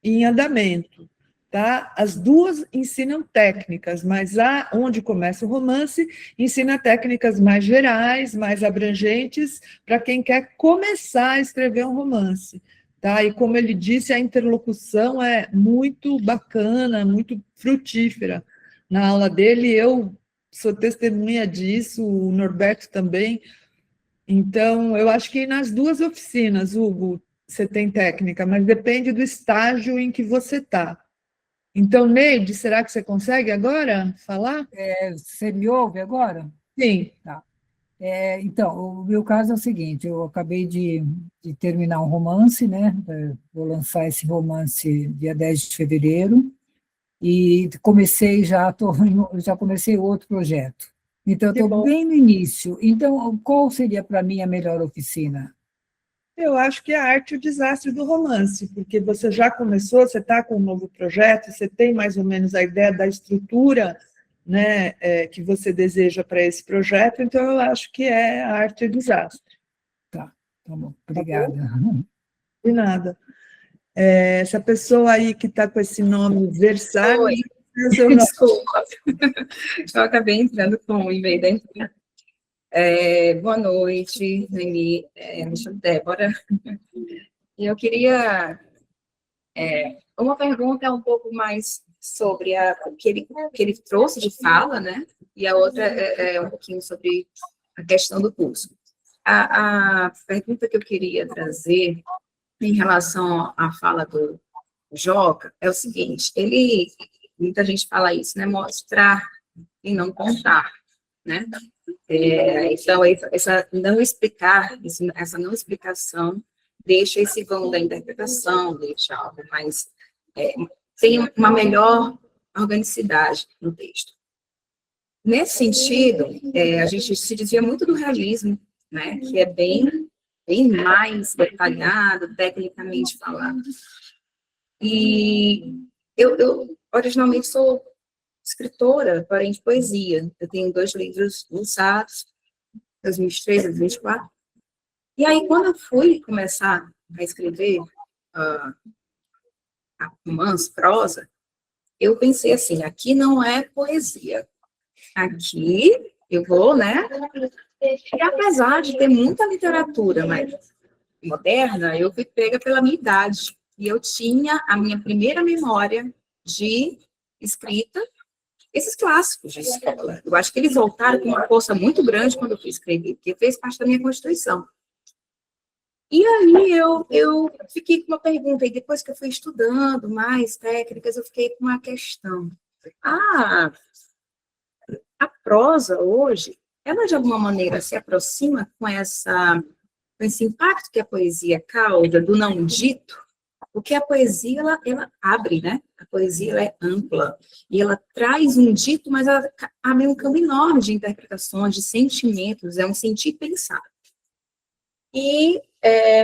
em andamento. Tá? As duas ensinam técnicas, mas onde começa o romance, ensina técnicas mais gerais, mais abrangentes, para quem quer começar a escrever um romance. Tá? E como ele disse, a interlocução é muito bacana, muito frutífera. Na aula dele, eu sou testemunha disso, o Norberto também. Então, eu acho que nas duas oficinas, Hugo, você tem técnica, mas depende do estágio em que você está. Então, Neide, será que você consegue agora falar? Você me ouve agora? Sim. Tá. Então, o meu caso é o seguinte, eu acabei de terminar um romance, né? Vou lançar esse romance dia 10 de fevereiro, e já comecei outro projeto. Então, Que estou bom. bem no início. Então, qual seria para mim a melhor oficina? Eu acho que é a Arte e o Desastre do Romance, porque você já começou, você está com um novo projeto, você tem mais ou menos a ideia da estrutura, né, que você deseja para esse projeto, então eu acho que é a Arte e o Desastre. Tá bom, obrigada. De nada. Essa pessoa aí que está com esse nome Versalhes, Oi, é o seu nome. desculpa. Eu acabei entrando com o e-mail da empresa. Boa noite, Noemi. Me chamo Débora. E eu queria uma pergunta um pouco mais sobre o que ele trouxe de fala, né? E a outra é um pouquinho sobre a questão do curso. A pergunta que eu queria trazer em relação à fala do Joca é o seguinte: muita gente fala isso, né? Mostrar e não contar, né? Então, essa não explicação deixa esse vão da interpretação, deixa algo mais... tem uma melhor organicidade no texto. Nesse sentido, a gente se desvia muito do realismo, né? Que é bem mais detalhado, tecnicamente falado. E eu originalmente sou escritora, porém de poesia. Eu tenho 2 livros lançados, 2003 e 2024. E aí, quando eu fui começar a escrever a romance, prosa, eu pensei assim, aqui não é poesia. Aqui eu vou, né? E apesar de ter muita literatura mais moderna, eu fui pega pela minha idade. E eu tinha a minha primeira memória de escrita, esses clássicos de escola. Eu acho que eles voltaram com uma força muito grande quando eu fui escrever, porque fez parte da minha Constituição. E aí eu fiquei com uma pergunta, e depois que eu fui estudando mais técnicas, eu fiquei com uma questão. A prosa hoje, ela de alguma maneira se aproxima com esse impacto que a poesia causa, do não dito, porque a poesia, ela abre, né? A poesia, ela é ampla, e ela traz um dito, mas ela abre um campo enorme de interpretações, de sentimentos, é um sentir pensar. E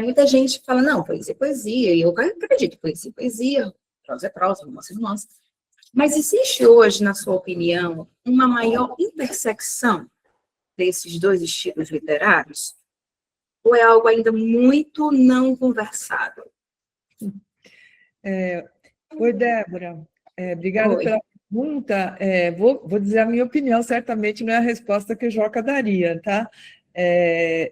muita gente fala, não, poesia é poesia, e eu acredito, poesia é poesia, prosa é prosa, romance é romance. Mas existe hoje, na sua opinião, uma maior intersecção desses 2 estilos literários? Ou é algo ainda muito não conversado? Oi, Débora. Obrigada Oi. pela pergunta. Vou dizer a minha opinião, certamente não é a resposta que o Joca daria, tá?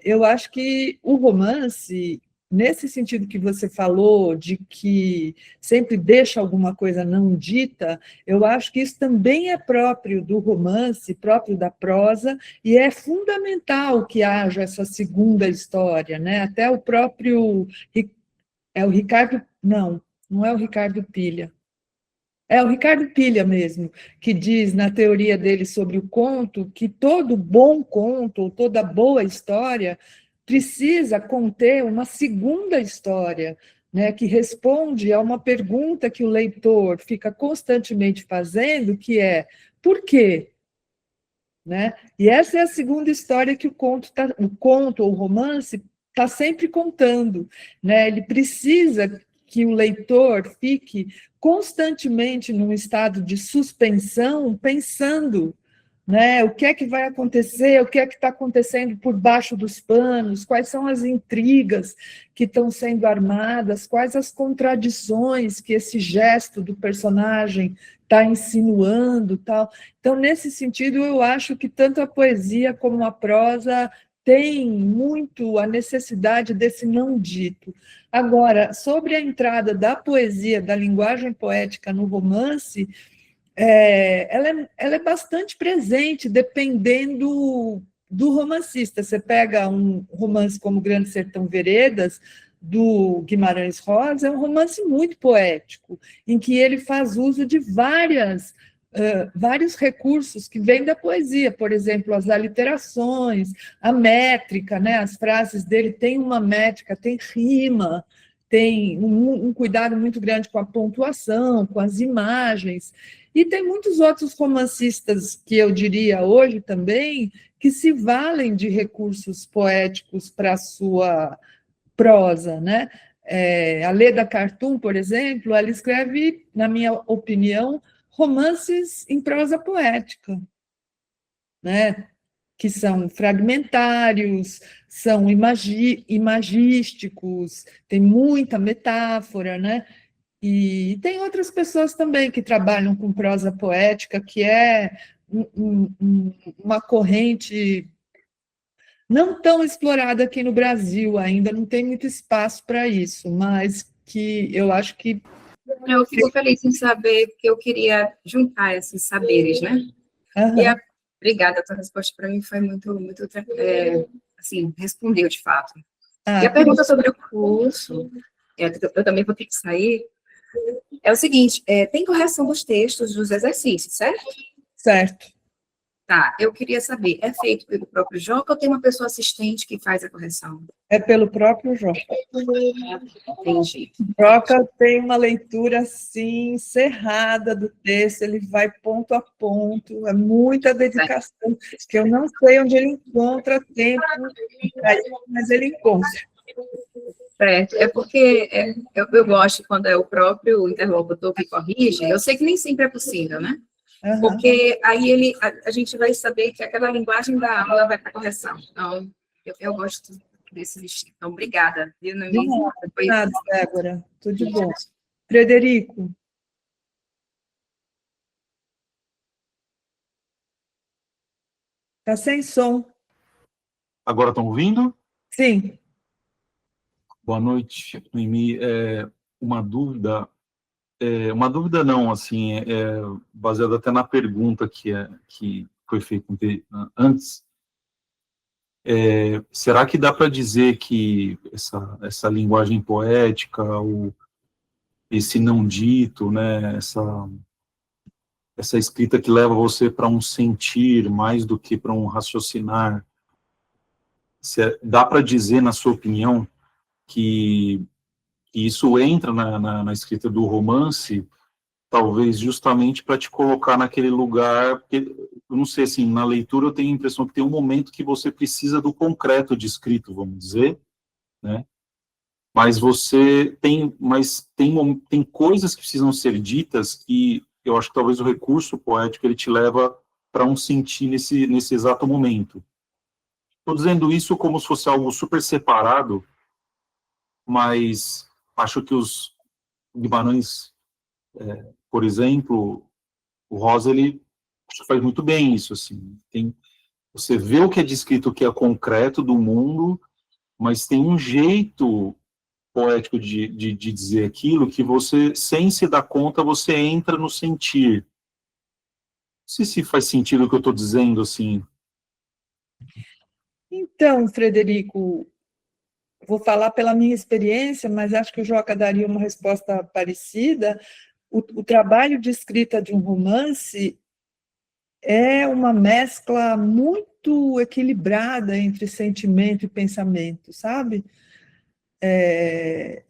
Eu acho que o romance, nesse sentido que você falou, de que sempre deixa alguma coisa não dita, eu acho que isso também é próprio do romance, próprio da prosa, e é fundamental que haja essa segunda história, né? Até o próprio... É o Ricardo... Não é o Ricardo Pilha. É o Ricardo Pilha mesmo, que diz na teoria dele sobre o conto que todo bom conto, ou toda boa história, precisa conter uma segunda história, né, que responde a uma pergunta que o leitor fica constantemente fazendo, que é, por quê? Né? E essa é a segunda história que o conto ou o romance está sempre contando, né? Ele precisa que o leitor fique constantemente num estado de suspensão, pensando, né, o que é que vai acontecer, o que é que está acontecendo por baixo dos panos, quais são as intrigas que estão sendo armadas, quais as contradições que esse gesto do personagem está insinuando, tal. Então, nesse sentido, eu acho que tanto a poesia como a prosa tem muito a necessidade desse não dito. Agora, sobre a entrada da poesia, da linguagem poética no romance, ela é bastante presente, dependendo do romancista. Você pega um romance como Grande Sertão Veredas, do Guimarães Rosa, é um romance muito poético, em que ele faz uso de vários recursos que vêm da poesia, por exemplo, as aliterações, a métrica, né? As frases dele têm uma métrica, tem rima, tem um cuidado muito grande com a pontuação, com as imagens, e tem muitos outros romancistas, que eu diria hoje também, que se valem de recursos poéticos para a sua prosa, né? A Leda Cartoon, por exemplo, ela escreve, na minha opinião, romances em prosa poética, né? Que são fragmentários, são imagísticos, tem muita metáfora, né? E tem outras pessoas também que trabalham com prosa poética, que é uma corrente não tão explorada aqui no Brasil ainda, não tem muito espaço para isso, mas que eu acho que... Eu fico feliz em saber, porque eu queria juntar esses saberes, né? Uhum. Obrigada, a tua resposta para mim foi muito, muito, assim, respondeu de fato. Ah, E a pergunta sobre o curso, eu também vou ter que sair, é o seguinte, tem correção dos textos dos exercícios, certo? certo. Tá, eu queria saber, é feito pelo próprio Joca ou tem uma pessoa assistente que faz a correção? É pelo próprio Joca. Entendi. Joca tem uma leitura, assim, cerrada do texto, ele vai ponto a ponto, é muita dedicação, que eu não sei onde ele encontra tempo, mas ele encontra. Certo, é porque eu gosto quando é o próprio interlocutor que corrige, eu sei que nem sempre é possível, né? Uhum. Porque aí a gente vai saber que aquela linguagem da aula vai para correção. Então, eu gosto desse estilo. Então, obrigada. Viu, Noemi? De nada, Débora. Tudo de bom. Frederico. Está sem som. Agora estão ouvindo? Sim. Boa noite, Noemi. Uma dúvida não, assim, baseada até na pergunta que foi feita antes. Será que dá para dizer que essa linguagem poética, esse não dito, né, essa escrita que leva você para um sentir mais do que para um raciocinar, dá para dizer, na sua opinião, que isso entra na escrita do romance, talvez justamente para te colocar naquele lugar, porque, eu não sei, assim, na leitura eu tenho a impressão que tem um momento que você precisa do concreto de escrito, vamos dizer, né? Mas tem coisas que precisam ser ditas que eu acho que talvez o recurso poético ele te leva para um sentir nesse exato momento. Estou dizendo isso como se fosse algo super separado, mas acho que os Guimarães, por exemplo, o Rosa, ele faz muito bem isso, assim. Você vê o que é descrito, que é concreto do mundo, mas tem um jeito poético de dizer aquilo que você, sem se dar conta, você entra no sentir. Não sei se faz sentido o que eu estou dizendo, assim. Então, Frederico, vou falar pela minha experiência, mas acho que o Joca daria uma resposta parecida. O trabalho de escrita de um romance é uma mescla muito equilibrada entre sentimento e pensamento, sabe?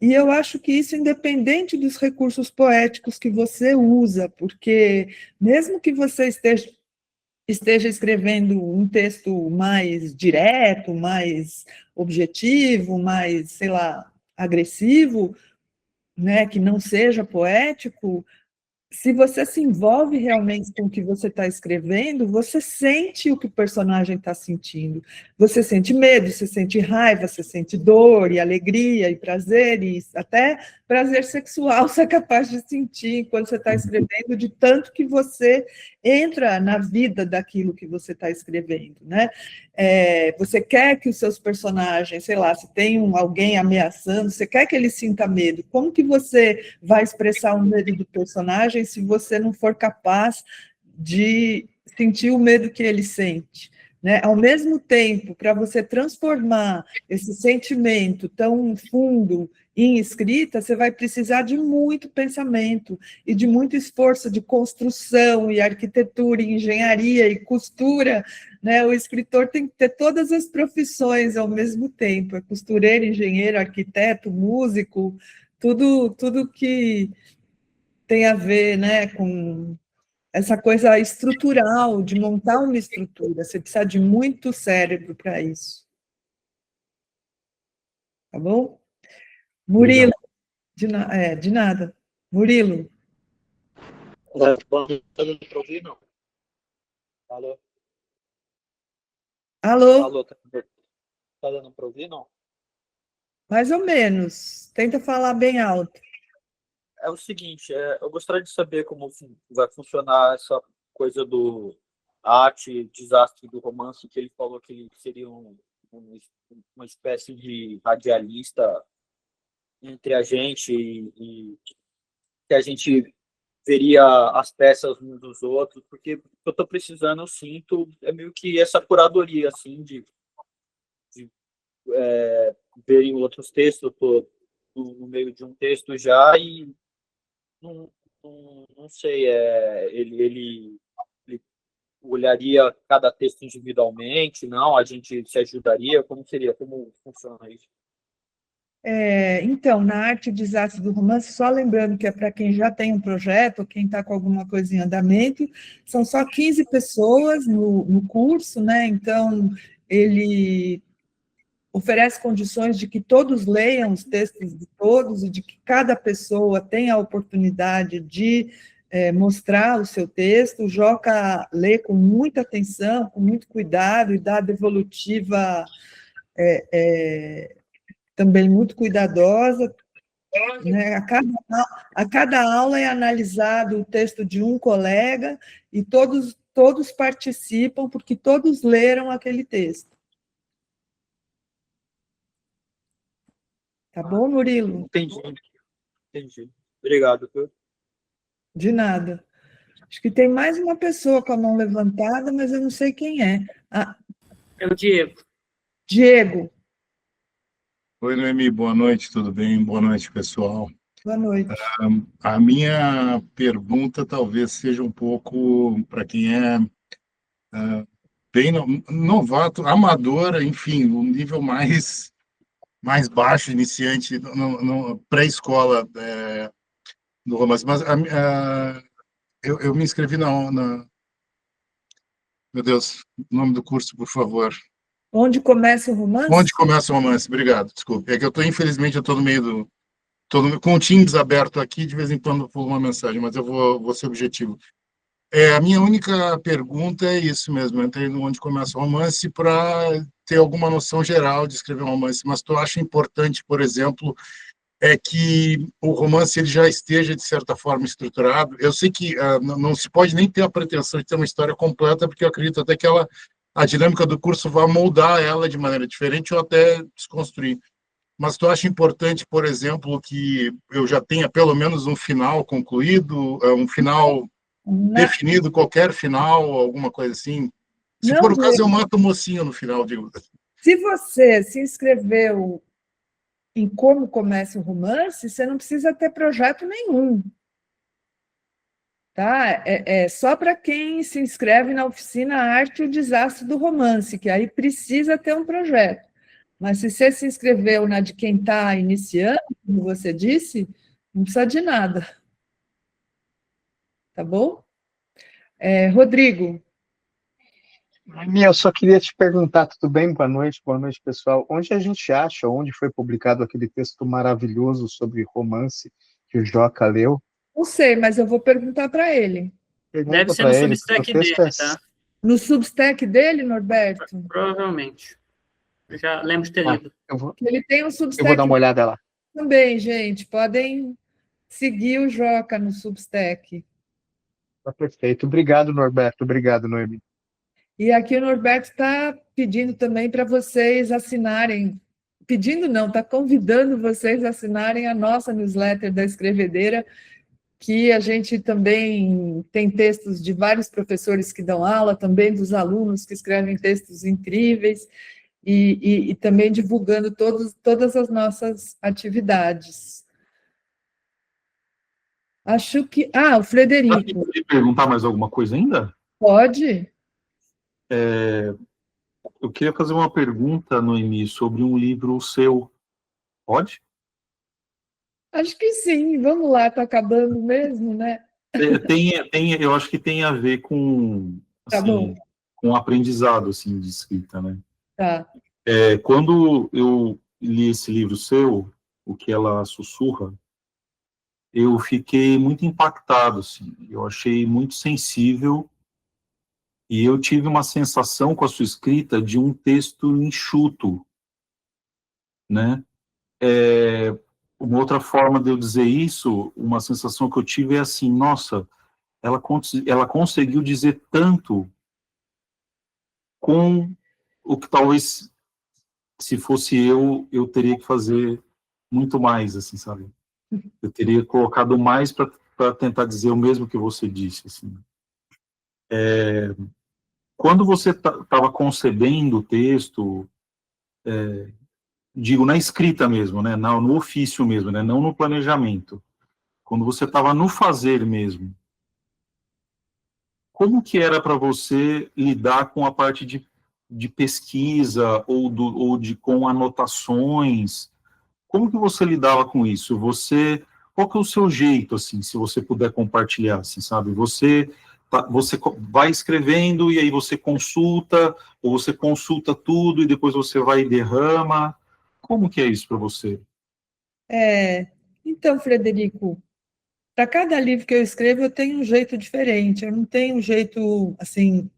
E eu acho que isso independente dos recursos poéticos que você usa, porque mesmo que você esteja escrevendo um texto mais direto, mais objetivo, mais, sei lá, agressivo, né, que não seja poético, se você se envolve realmente com o que você está escrevendo, você sente o que o personagem está sentindo. Você sente medo, você sente raiva, você sente dor e alegria e prazer, e até prazer sexual você é capaz de sentir enquanto você está escrevendo, de tanto que você entra na vida daquilo que você está escrevendo, né? Você quer que os seus personagens, sei lá, se tem alguém ameaçando, você quer que ele sinta medo. Como que você vai expressar o medo do personagem se você não for capaz de sentir o medo que ele sente? Né? Ao mesmo tempo, para você transformar esse sentimento tão fundo em escrita, você vai precisar de muito pensamento e de muito esforço de construção e arquitetura, e engenharia e costura, né? O escritor tem que ter todas as profissões ao mesmo tempo, é costureiro, engenheiro, arquiteto, músico, tudo que tem a ver, né, com essa coisa estrutural, de montar uma estrutura. Você precisa de muito cérebro para isso. Tá bom? Murilo, de nada. Murilo. Bom, tá dando pra ouvir, não? Alô? Alô? Alô, tá dando pra ouvir, não? Mais ou menos. Tenta falar bem alto. É o seguinte, eu gostaria de saber como vai funcionar essa coisa do arte, desastre do romance, que ele falou que ele seria uma espécie de radialista entre a gente e que a gente veria as peças uns dos outros, porque o que eu estou precisando, eu sinto, é meio que essa curadoria, assim, de ver em outros textos. Eu estou no meio de um texto já e não sei, ele olharia cada texto individualmente, não? A gente se ajudaria? Como seria? Como funciona isso? Então, na arte e desastre do romance, só lembrando que é para quem já tem um projeto, ou quem está com alguma coisa em andamento, são só 15 pessoas no curso, né? Então, ele oferece condições de que todos leiam os textos de todos e de que cada pessoa tenha a oportunidade de mostrar o seu texto. O Joca lê com muita atenção, com muito cuidado, e dá devolutiva também muito cuidadosa, né? A cada aula é analisado o texto de um colega e todos participam porque todos leram aquele texto. Tá bom, Murilo? Entendi. Obrigado. De nada. Acho que tem mais uma pessoa com a mão levantada, mas eu não sei quem é. É o Diego. Diego. Oi, Noemi, boa noite, tudo bem? Boa noite, pessoal. Boa noite. A minha pergunta talvez seja um pouco para quem é bem novato, amador, enfim, um nível mais baixo, iniciante, no pré-escola do romance. Mas eu me inscrevi Meu Deus, o nome do curso, por favor. Onde começa o romance? Onde começa o romance? Obrigado, desculpe. É que infelizmente, eu estou no meio com o Teams aberto aqui, de vez em quando pulo uma mensagem, mas eu vou ser objetivo. A minha única pergunta é isso mesmo, eu entrei no Onde Começa o Romance para ter alguma noção geral de escrever um romance, mas tu acha importante, por exemplo, que o romance ele já esteja, de certa forma, estruturado. Eu sei que não se pode nem ter a pretensão de ter uma história completa, porque eu acredito até que a dinâmica do curso vai moldar ela de maneira diferente ou até desconstruir. Mas tu acha importante, por exemplo, que eu já tenha pelo menos um final concluído, um final definido, qualquer final, alguma coisa assim? Se for o caso, eu mato o mocinho no final, digo. Se você se inscreveu em como começa o romance, você não precisa ter projeto nenhum. Tá? É só para quem se inscreve na oficina Arte e o Desastre do Romance, que aí precisa ter um projeto. Mas se você se inscreveu na de quem está iniciando, como você disse, não precisa de nada. Tá bom? Rodrigo. Minha, eu só queria te perguntar, tudo bem? Boa noite, pessoal. Onde a gente acha, onde foi publicado aquele texto maravilhoso sobre romance que o Joca leu? Não sei, mas eu vou perguntar para ele. Deve Pergunta ser no para ele, porque o Substack texto dele, tá? No Substack dele, Norberto? Provavelmente. Eu já lembro de ter Ah, lido. Ele tem um eu vou dar Substack uma olhada lá. também, gente. Podem seguir o Joca no Substack. Tá perfeito. Obrigado, Norberto. Obrigado, Noemi. E aqui o Norberto está pedindo também para vocês assinarem. Pedindo não, está convidando vocês a assinarem a nossa newsletter da Escrevedeira, que a gente também tem textos de vários professores que dão aula, também dos alunos que escrevem textos incríveis, e também divulgando todas as nossas atividades. Acho que. Ah, o Frederico. Pode perguntar mais alguma coisa ainda? Pode? Eu queria fazer uma pergunta, Noemi, sobre um livro seu. Pode? Acho que sim. Vamos lá, está acabando mesmo, né? Eu acho que tem a ver com, Tá bom, assim, com aprendizado, assim, de escrita, né? tá. Quando eu li esse livro seu, O que ela sussurra, eu fiquei muito impactado, assim. Eu achei muito sensível e eu tive uma sensação com a sua escrita de um texto enxuto, né? Uma outra forma de eu dizer isso, uma sensação que eu tive é assim, nossa, ela conseguiu dizer tanto com o que talvez, se fosse eu teria que fazer muito mais, assim, sabe? Eu teria colocado mais para tentar dizer o mesmo que você disse, assim. Quando você estava concebendo o texto, digo, na escrita mesmo, né, no ofício mesmo, né, não no planejamento, quando você estava no fazer mesmo, como que era para você lidar com a parte de pesquisa com anotações? Como que você lidava com isso? Qual que é o seu jeito, assim, se você puder compartilhar, assim, sabe? Você vai escrevendo e aí você consulta, ou você consulta tudo e depois você vai e derrama. Como que é isso para você? Então, Frederico, para cada livro que eu escrevo, eu tenho um jeito diferente. Eu não tenho um jeito, assim,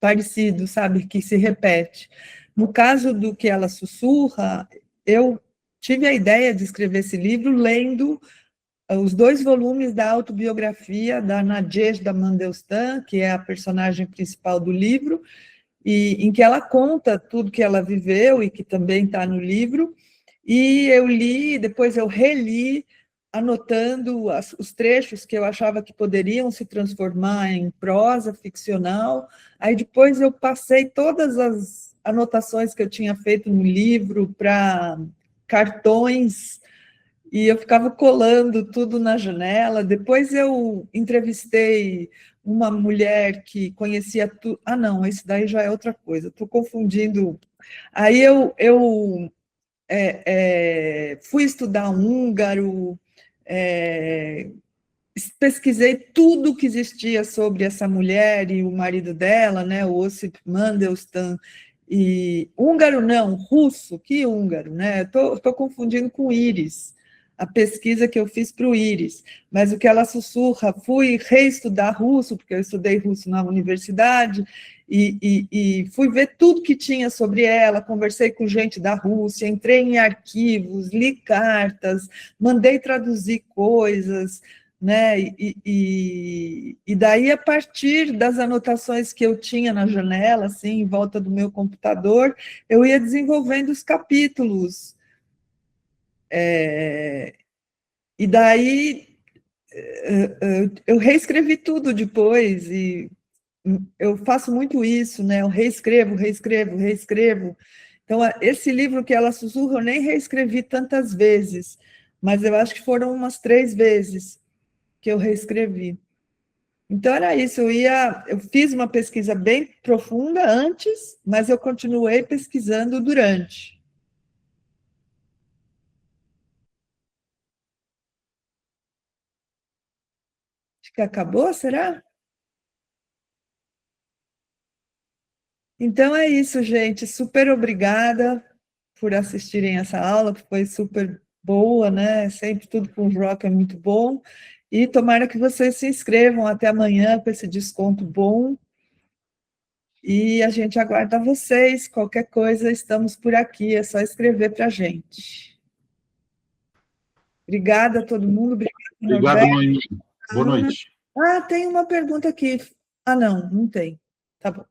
parecido, sabe, que se repete. No caso do que ela sussurra, eu tive a ideia de escrever esse livro lendo os 2 volumes da autobiografia da Nadezhda Mandelstam, que é a personagem principal do livro, e em que ela conta tudo que ela viveu e que também está no livro. E eu li, depois eu reli, anotando os trechos que eu achava que poderiam se transformar em prosa ficcional. Aí depois eu passei todas as anotações que eu tinha feito no livro para cartões e eu ficava colando tudo na janela. Depois eu entrevistei uma mulher que conhecia tudo. Ah, não, esse daí já é outra coisa, estou confundindo. Aí fui estudar húngaro, é, pesquisei tudo que existia sobre essa mulher e o marido dela, né, o Osip Mandelstam, e húngaro não, russo, que húngaro, né? Estou confundindo com Íris, a pesquisa que eu fiz para o Íris, mas o que ela sussurra, fui reestudar russo, porque eu estudei russo na universidade, e fui ver tudo que tinha sobre ela, conversei com gente da Rússia, entrei em arquivos, li cartas, mandei traduzir coisas, né? E daí, a partir das anotações que eu tinha na janela, assim, em volta do meu computador, eu ia desenvolvendo os capítulos. E daí eu reescrevi tudo depois, e eu faço muito isso, né? Eu reescrevo, reescrevo, reescrevo. Então, esse livro que ela sussurra, eu nem reescrevi tantas vezes, mas eu acho que foram umas 3 vezes que eu reescrevi. Então, era isso, eu fiz uma pesquisa bem profunda antes, mas eu continuei pesquisando durante. Acho que acabou, será? Então é isso, gente. Super obrigada por assistirem essa aula, que foi super boa, né? Sempre tudo com o Joca é muito bom. E tomara que vocês se inscrevam até amanhã com esse desconto bom. E a gente aguarda vocês. Qualquer coisa, estamos por aqui. É só escrever para a gente. Obrigada a todo mundo. Obrigado, Norberto. Noemi. Boa noite. Ah, tem uma pergunta aqui. Ah, não tem. Tá bom.